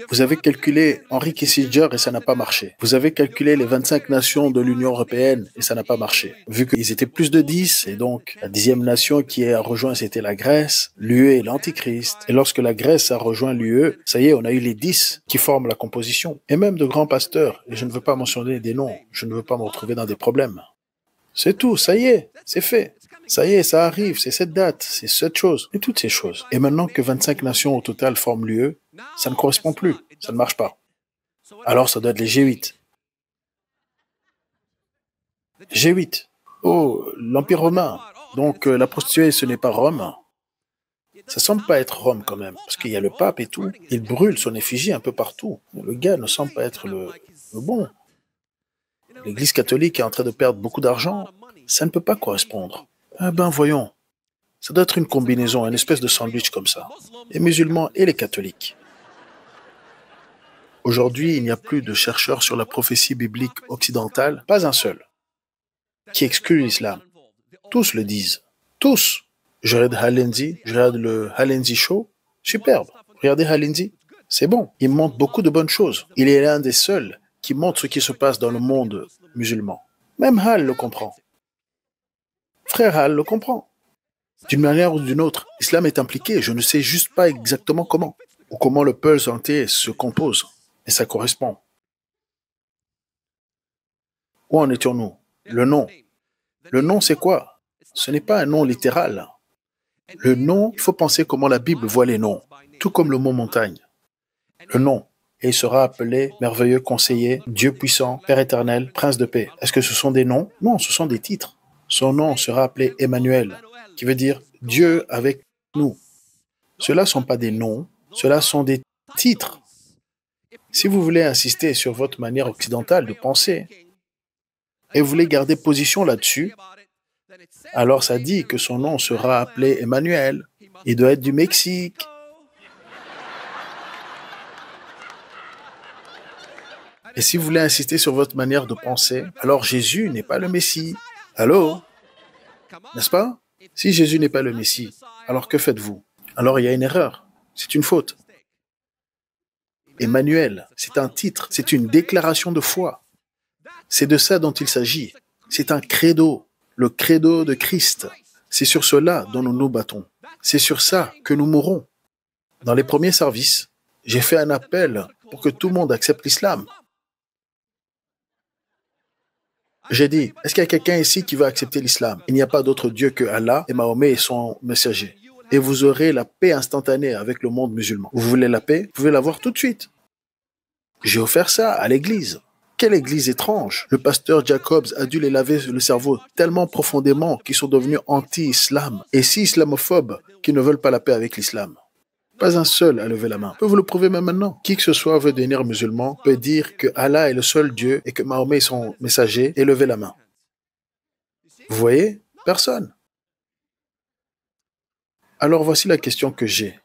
Vous avez calculé Henry Kissinger et ça n'a pas marché. Vous avez calculé les 25 nations de l'Union européenne et ça n'a pas marché. Vu qu'ils étaient plus de 10, et donc la 10e nation qui a rejoint, c'était la Grèce, l'UE et l'Antichrist. Et lorsque la Grèce a rejoint l'UE, ça y est, on a eu les 10 qui forment la composition. Et même de grands pasteurs. Et je ne veux pas mentionner des noms. Je ne veux pas me retrouver dans des problèmes. C'est tout, ça y est, c'est fait. Ça y est, ça arrive, c'est cette date, c'est cette chose, et toutes ces choses. Et maintenant que 25 nations au total forment l'UE, ça ne correspond plus, ça ne marche pas. Alors ça doit être les G8. G8. Oh, l'Empire romain. Donc la prostituée, ce n'est pas Rome. Ça semble pas être Rome quand même, parce qu'il y a le pape et tout. Il brûle son effigie un peu partout. Le gars ne semble pas être le bon. L'Église catholique est en train de perdre beaucoup d'argent. Ça ne peut pas correspondre. Ah ben voyons, ça doit être une combinaison, une espèce de sandwich comme ça. Les musulmans et les catholiques. Aujourd'hui, il n'y a plus de chercheurs sur la prophétie biblique occidentale, pas un seul, qui exclut l'islam. Tous le disent. Tous. Je regarde Halenzi, je regarde le Halenzi Show. Superbe. Regardez Halenzi. C'est bon. Il montre beaucoup de bonnes choses. Il est l'un des seuls qui montre ce qui se passe dans le monde musulman. Même Hal le comprend. Frère Hal le comprend. D'une manière ou d'une autre, l'islam est impliqué. Je ne sais juste pas exactement comment. Ou comment le puzzle entier se compose. Et ça correspond. Où en étions-nous? Le nom. Le nom, c'est quoi? Ce n'est pas un nom littéral. Le nom, il faut penser comment la Bible voit les noms. Tout comme le mot montagne. Le nom. Et il sera appelé merveilleux conseiller, Dieu puissant, Père éternel, Prince de paix. Est-ce que ce sont des noms? Non, ce sont des titres. Son nom sera appelé Emmanuel, qui veut dire Dieu avec nous. Cela ne sont pas des noms, cela sont des titres. Si vous voulez insister sur votre manière occidentale de penser et vous voulez garder position là-dessus, alors ça dit que son nom sera appelé Emmanuel. Il doit être du Mexique. Et si vous voulez insister sur votre manière de penser, alors Jésus n'est pas le Messie. Allô? N'est-ce pas? Si Jésus n'est pas le Messie, alors que faites-vous? Alors il y a une erreur. C'est une faute. Emmanuel, c'est un titre, c'est une déclaration de foi. C'est de ça dont il s'agit. C'est un credo, le credo de Christ. C'est sur cela dont nous nous battons. C'est sur ça que nous mourrons. Dans les premiers services, j'ai fait un appel pour que tout le monde accepte l'islam. J'ai dit, est-ce qu'il y a quelqu'un ici qui veut accepter l'islam? Il n'y a pas d'autre Dieu que Allah et Mahomet et son messager. Et vous aurez la paix instantanée avec le monde musulman. Vous voulez la paix? Vous pouvez l'avoir tout de suite. J'ai offert ça à l'église. Quelle église étrange! Le pasteur Jacobs a dû les laver le cerveau tellement profondément qu'ils sont devenus anti-islam et si islamophobes qu'ils ne veulent pas la paix avec l'islam. Pas un seul a levé la main. Je peux vous le prouver même maintenant. Qui que ce soit veut devenir musulman peut dire que Allah est le seul Dieu et que Mahomet est son messager et lever la main. Vous voyez? Personne. Alors voici la question que j'ai.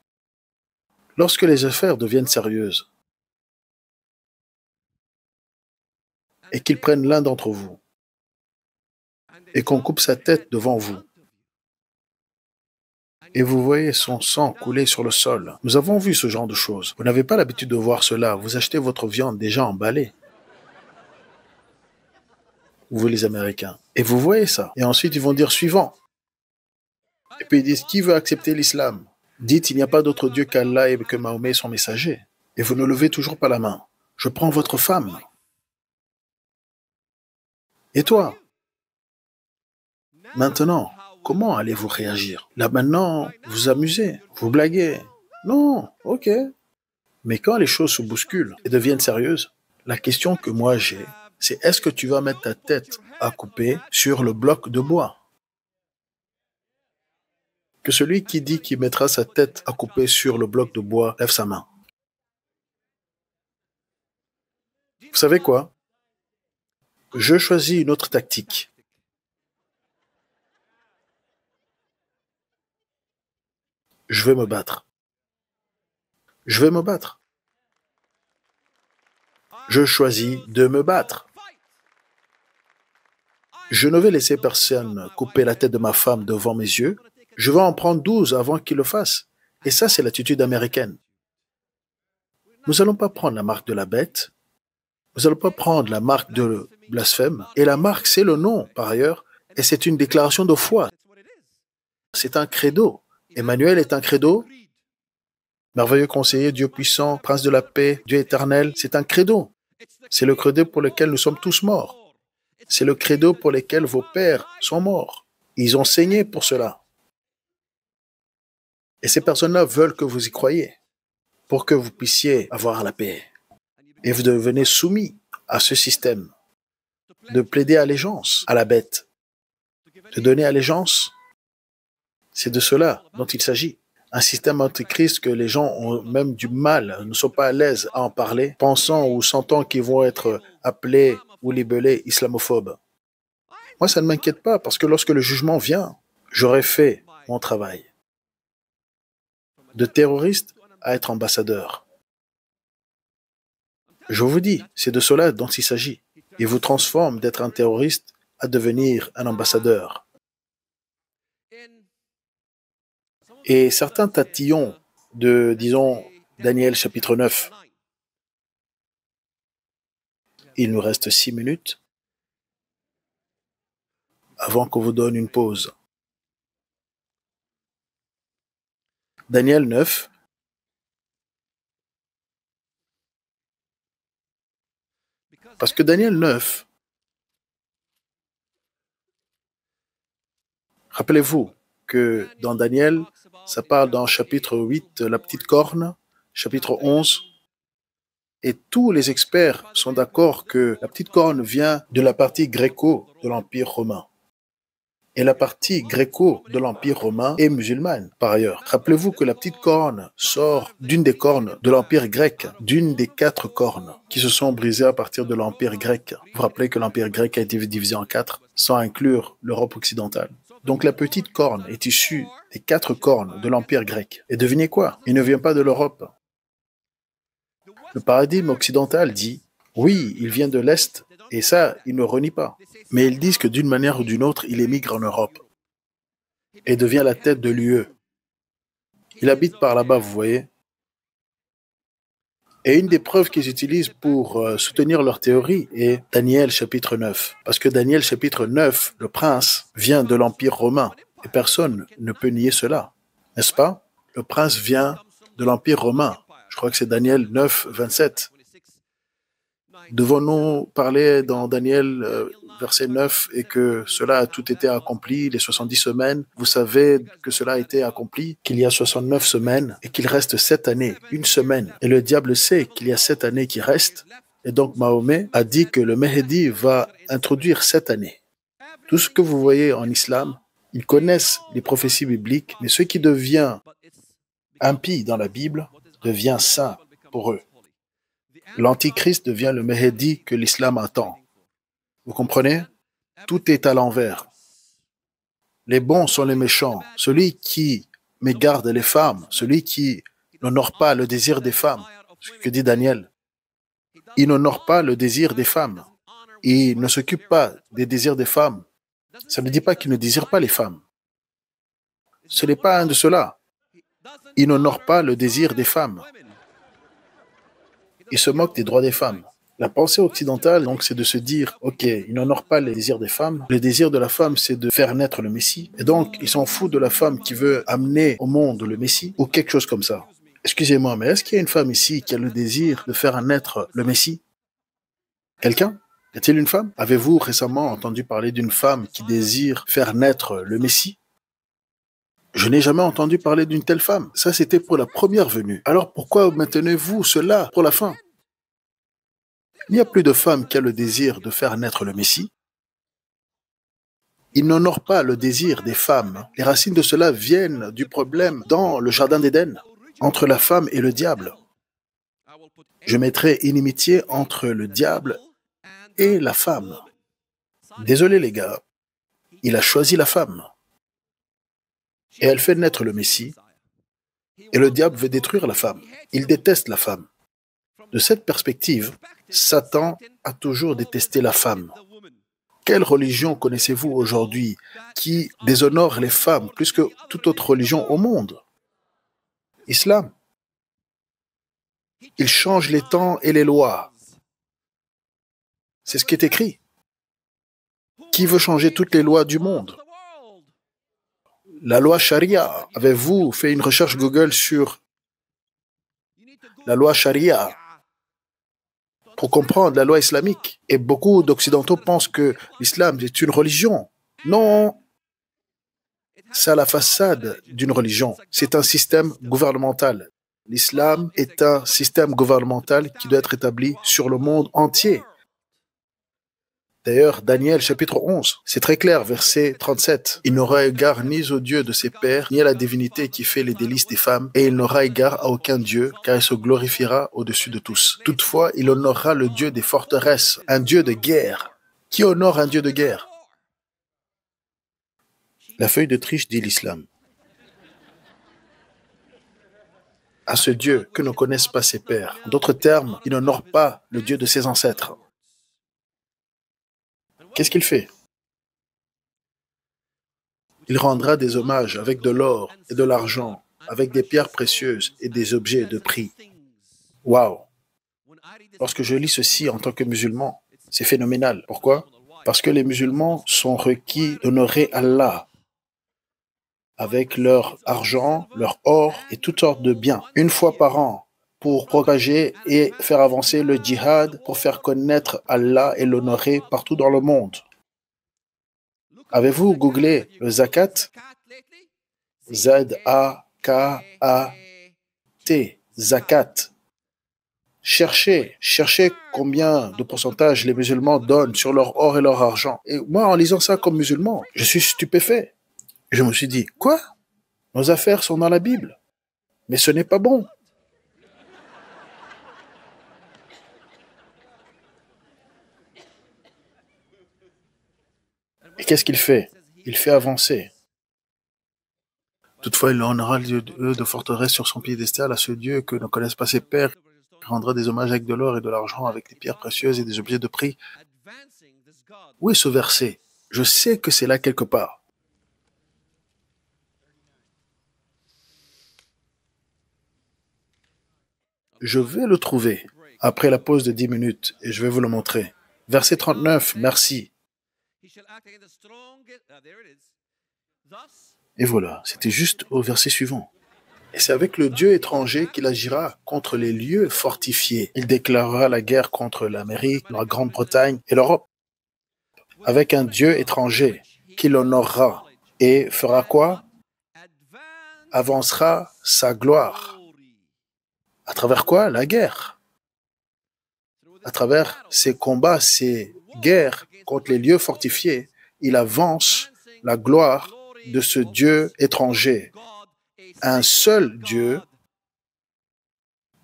Lorsque les affaires deviennent sérieuses et qu'ils prennent l'un d'entre vous et qu'on coupe sa tête devant vous et vous voyez son sang couler sur le sol. Nous avons vu ce genre de choses. Vous n'avez pas l'habitude de voir cela. Vous achetez votre viande déjà emballée. Vous, les Américains. Et vous voyez ça. Et ensuite, ils vont dire suivant. Et puis ils disent, qui veut accepter l'islam? Dites, il n'y a pas d'autre Dieu qu'Allah et que Mahomet est son messager. Et vous ne levez toujours pas la main. Je prends votre femme. Et toi? Maintenant, comment allez-vous réagir? Là maintenant, vous amusez, vous blaguez. Non, ok. Mais quand les choses se bousculent et deviennent sérieuses, la question que moi j'ai, c'est est-ce que tu vas mettre ta tête à couper sur le bloc de bois? Que celui qui dit qu'il mettra sa tête à couper sur le bloc de bois lève sa main. Vous savez quoi? Je choisis une autre tactique. Je vais me battre. Je vais me battre. Je choisis de me battre. Je ne vais laisser personne couper la tête de ma femme devant mes yeux. Je vais en prendre 12 avant qu'il le fasse. Et ça, c'est l'attitude américaine. Nous n'allons pas prendre la marque de la bête. Nous n'allons pas prendre la marque de blasphème. Et la marque, c'est le nom, par ailleurs. Et c'est une déclaration de foi. C'est un credo. Emmanuel est un credo. Merveilleux conseiller, Dieu puissant, Prince de la paix, Dieu éternel, c'est un credo. C'est le credo pour lequel nous sommes tous morts. C'est le credo pour lequel vos pères sont morts. Ils ont saigné pour cela. Et ces personnes-là veulent que vous y croyiez pour que vous puissiez avoir la paix. Et vous devenez soumis à ce système de plaider allégeance à la bête, de donner allégeance. C'est de cela dont il s'agit. Un système antichrist que les gens ont même du mal, ne sont pas à l'aise à en parler, pensant ou sentant qu'ils vont être appelés ou libellés islamophobes. Moi, ça ne m'inquiète pas parce que lorsque le jugement vient, j'aurai fait mon travail. De terroriste à être ambassadeur. Je vous dis, c'est de cela dont il s'agit. Il vous transforme d'être un terroriste à devenir un ambassadeur. Et certains tatillons de, disons, Daniel chapitre 9, il nous reste 6 minutes avant qu'on vous donne une pause. Daniel 9, parce que Daniel 9, rappelez-vous que dans Daniel, ça parle dans chapitre 8, la petite corne, chapitre 11, et tous les experts sont d'accord que la petite corne vient de la partie gréco de l'Empire romain. Et la partie gréco de l'Empire romain est musulmane, par ailleurs. Rappelez-vous que la petite corne sort d'une des cornes de l'Empire grec, d'une des 4 cornes qui se sont brisées à partir de l'Empire grec. Vous vous rappelez que l'Empire grec a été divisé en 4, sans inclure l'Europe occidentale. Donc la petite corne est issue des 4 cornes de l'Empire grec. Et devinez quoi? Il ne vient pas de l'Europe. Le paradigme occidental dit, oui, il vient de l'Est, et ça, ils ne renient pas. Mais ils disent que d'une manière ou d'une autre, il émigre en Europe et devient la tête de l'UE. Il habite par là-bas, vous voyez. Et une des preuves qu'ils utilisent pour soutenir leur théorie est Daniel chapitre 9. Parce que Daniel chapitre 9, le prince, vient de l'Empire romain. Et personne ne peut nier cela, n'est-ce pas? Le prince vient de l'Empire romain. Je crois que c'est Daniel 9, 27. Devons-nous parler dans Daniel verset 9 et que cela a tout été accompli, les 70 semaines? Vous savez que cela a été accompli, qu'il y a 69 semaines et qu'il reste 7 années, une semaine. Et le diable sait qu'il y a 7 années qui restent. Et donc Mahomet a dit que le Mehdi va introduire 7 années. Tout ce que vous voyez en islam, ils connaissent les prophéties bibliques, mais ce qui devient impie dans la Bible devient saint pour eux. L'Antichrist devient le Mehdi que l'islam attend. Vous comprenez? Tout est à l'envers. Les bons sont les méchants. Celui qui mégarde les femmes, celui qui n'honore pas le désir des femmes, ce que dit Daniel. Il n'honore pas le désir des femmes. Il ne s'occupe pas des désirs des femmes. Ça ne dit pas qu'il ne désire pas les femmes. Ce n'est pas un de ceux-là. Il n'honore pas le désir des femmes. Il se moque des droits des femmes. La pensée occidentale, donc, c'est de se dire, ok, il n'honore pas les désirs des femmes. Le désir de la femme, c'est de faire naître le Messie. Et donc, ils s'en foutent de la femme qui veut amener au monde le Messie ou quelque chose comme ça. Excusez-moi, mais est-ce qu'il y a une femme ici qui a le désir de faire naître le Messie? Quelqu'un? Y a-t-il une femme? Avez-vous récemment entendu parler d'une femme qui désire faire naître le Messie? Je n'ai jamais entendu parler d'une telle femme. Ça, c'était pour la première venue. Alors pourquoi maintenez-vous cela pour la fin? Il n'y a plus de femme qui a le désir de faire naître le Messie. Il n'honore pas le désir des femmes. Les racines de cela viennent du problème dans le jardin d'Éden, entre la femme et le diable. Je mettrai inimitié entre le diable et la femme. Désolé les gars, il a choisi la femme. Et elle fait naître le Messie. Et le diable veut détruire la femme. Il déteste la femme. De cette perspective, Satan a toujours détesté la femme. Quelle religion connaissez-vous aujourd'hui qui déshonore les femmes plus que toute autre religion au monde? Islam. Il change les temps et les lois. C'est ce qui est écrit. Qui veut changer toutes les lois du monde? La loi Sharia. Avez-vous fait une recherche Google sur la loi Sharia pour comprendre la loi islamique? Et beaucoup d'Occidentaux pensent que l'islam est une religion. Non, c'est la façade d'une religion. C'est un système gouvernemental. L'islam est un système gouvernemental qui doit être établi sur le monde entier. D'ailleurs, Daniel chapitre 11, c'est très clair, verset 37. Il n'aura égard ni au Dieu de ses pères, ni à la divinité qui fait les délices des femmes, et il n'aura égard à aucun Dieu, car il se glorifiera au-dessus de tous. Toutefois, il honorera le Dieu des forteresses, un Dieu de guerre. Qui honore un Dieu de guerre? La feuille de triche dit l'islam. À ce Dieu que ne connaissent pas ses pères. En d'autres termes, il n'honore pas le Dieu de ses ancêtres. Qu'est-ce qu'il fait? Il rendra des hommages avec de l'or et de l'argent, avec des pierres précieuses et des objets de prix. Waouh! Lorsque je lis ceci en tant que musulman, c'est phénoménal. Pourquoi? Parce que les musulmans sont requis d'honorer Allah. avec leur argent, leur or et toutes sortes de biens, une fois par an, pour propager et faire avancer le djihad, pour faire connaître Allah et l'honorer partout dans le monde. Avez-vous googlé le zakat? Z-A-K-A-T, zakat. Cherchez combien de pourcentage les musulmans donnent sur leur or et leur argent. Et moi, en lisant ça comme musulman, je suis stupéfait. Je me suis dit, quoi? Nos affaires sont dans la Bible. Mais ce n'est pas bon. Et qu'est-ce qu'il fait? Il fait avancer. Toutefois, il honnera le Dieu de forteresse sur son piédestal à ce Dieu que ne connaissent pas ses pères, qui rendra des hommages avec de l'or et de l'argent, avec des pierres précieuses et des objets de prix. Où est ce verset? Je sais que c'est là quelque part. Je vais le trouver après la pause de 10 minutes et je vais vous le montrer. Verset 39, merci. Et voilà, c'était juste au verset suivant. Et c'est avec le Dieu étranger qu'il agira contre les lieux fortifiés. Il déclarera la guerre contre l'Amérique, la Grande-Bretagne et l'Europe. Avec un Dieu étranger qui l'honorera et fera quoi? Avancera sa gloire. À travers quoi? La guerre. À travers ses combats, ses guerres contre les lieux fortifiés, il avance la gloire de ce Dieu étranger. Un seul Dieu,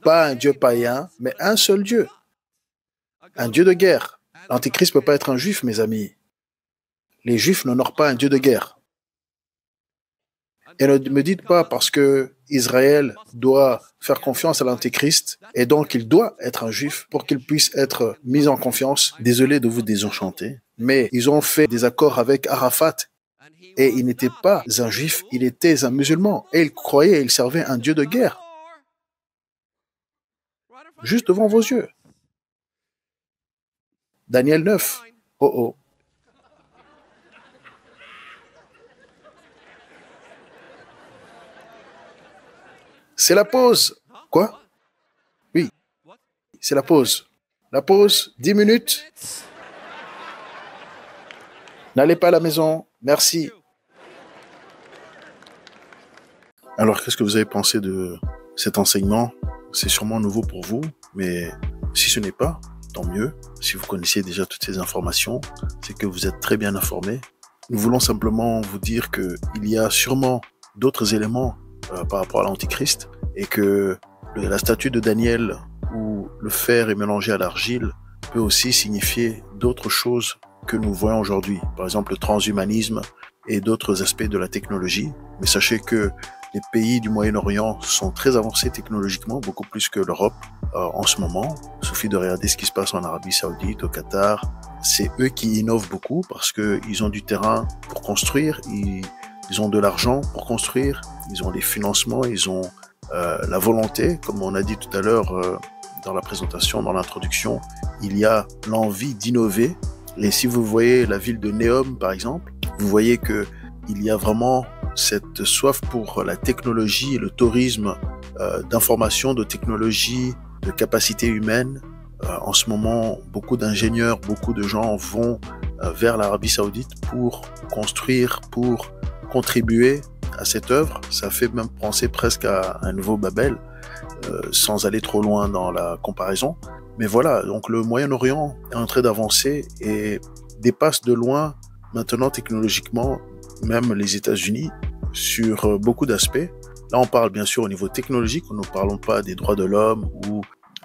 pas un Dieu païen, mais un seul Dieu. Un Dieu de guerre. L'Antéchrist ne peut pas être un juif, mes amis. Les juifs n'honorent pas un Dieu de guerre. Et ne me dites pas parce que Israël doit faire confiance à l'Antéchrist et donc il doit être un juif pour qu'il puisse être mis en confiance. Désolé de vous désenchanter, mais ils ont fait des accords avec Arafat et il n'était pas un juif, il était un musulman et il croyait, il servait un Dieu de guerre. Juste devant vos yeux. Daniel 9. Oh oh. C'est la pause. Quoi? Oui, c'est la pause. La pause, 10 minutes. N'allez pas à la maison. Merci. Alors, qu'est-ce que vous avez pensé de cet enseignement? C'est sûrement nouveau pour vous, mais si ce n'est pas, tant mieux. Si vous connaissiez déjà toutes ces informations, c'est que vous êtes très bien informés. Nous voulons simplement vous dire qu'il y a sûrement d'autres éléments par rapport à l'Antichrist et que la statue de Daniel où le fer est mélangé à l'argile peut aussi signifier d'autres choses que nous voyons aujourd'hui. Par exemple, le transhumanisme et d'autres aspects de la technologie. Mais sachez que les pays du Moyen-Orient sont très avancés technologiquement, beaucoup plus que l'Europe en ce moment. Il suffit de regarder ce qui se passe en Arabie Saoudite, au Qatar. C'est eux qui innovent beaucoup parce qu'ils ont du terrain pour construire, ils ont de l'argent pour construire, ils ont des financements, ils ont la volonté, comme on a dit tout à l'heure dans la présentation, dans l'introduction, il y a l'envie d'innover. Et si vous voyez la ville de Neom, par exemple, vous voyez que il y a vraiment cette soif pour la technologie et le tourisme d'information, de technologie, de capacité humaine. En ce moment, beaucoup d'ingénieurs, beaucoup de gens vont vers l'Arabie Saoudite pour construire, pour contribuer à cette œuvre. Ça fait même penser presque à un nouveau Babel, sans aller trop loin dans la comparaison. Mais voilà, donc le Moyen-Orient est en train d'avancer et dépasse de loin maintenant technologiquement même les États-Unis sur beaucoup d'aspects. Là, on parle bien sûr au niveau technologique, nous ne parlons pas des droits de l'homme ou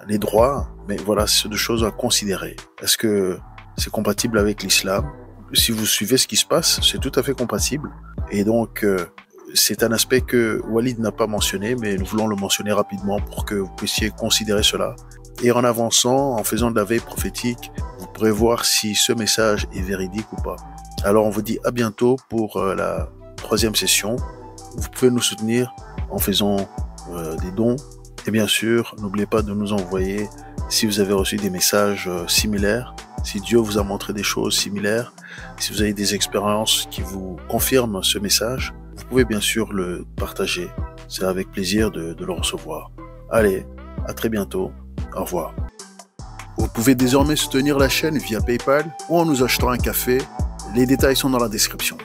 les droits, mais voilà, c'est deux choses à considérer. Est-ce que c'est compatible avec l'islam? Si vous suivez ce qui se passe, c'est tout à fait compatible. Et donc, c'est un aspect que Walid n'a pas mentionné, mais nous voulons le mentionner rapidement pour que vous puissiez considérer cela. Et en avançant, en faisant de la veille prophétique, vous pourrez voir si ce message est véridique ou pas. Alors, on vous dit à bientôt pour la 3e session. Vous pouvez nous soutenir en faisant des dons. Et bien sûr, n'oubliez pas de nous envoyer si vous avez reçu des messages similaires, si Dieu vous a montré des choses similaires, si vous avez des expériences qui vous confirment ce message. vous pouvez bien sûr le partager. C'est avec plaisir de le recevoir. Allez, à très bientôt. Au revoir. Vous pouvez désormais soutenir la chaîne via PayPal ou en nous achetant un café. Les détails sont dans la description.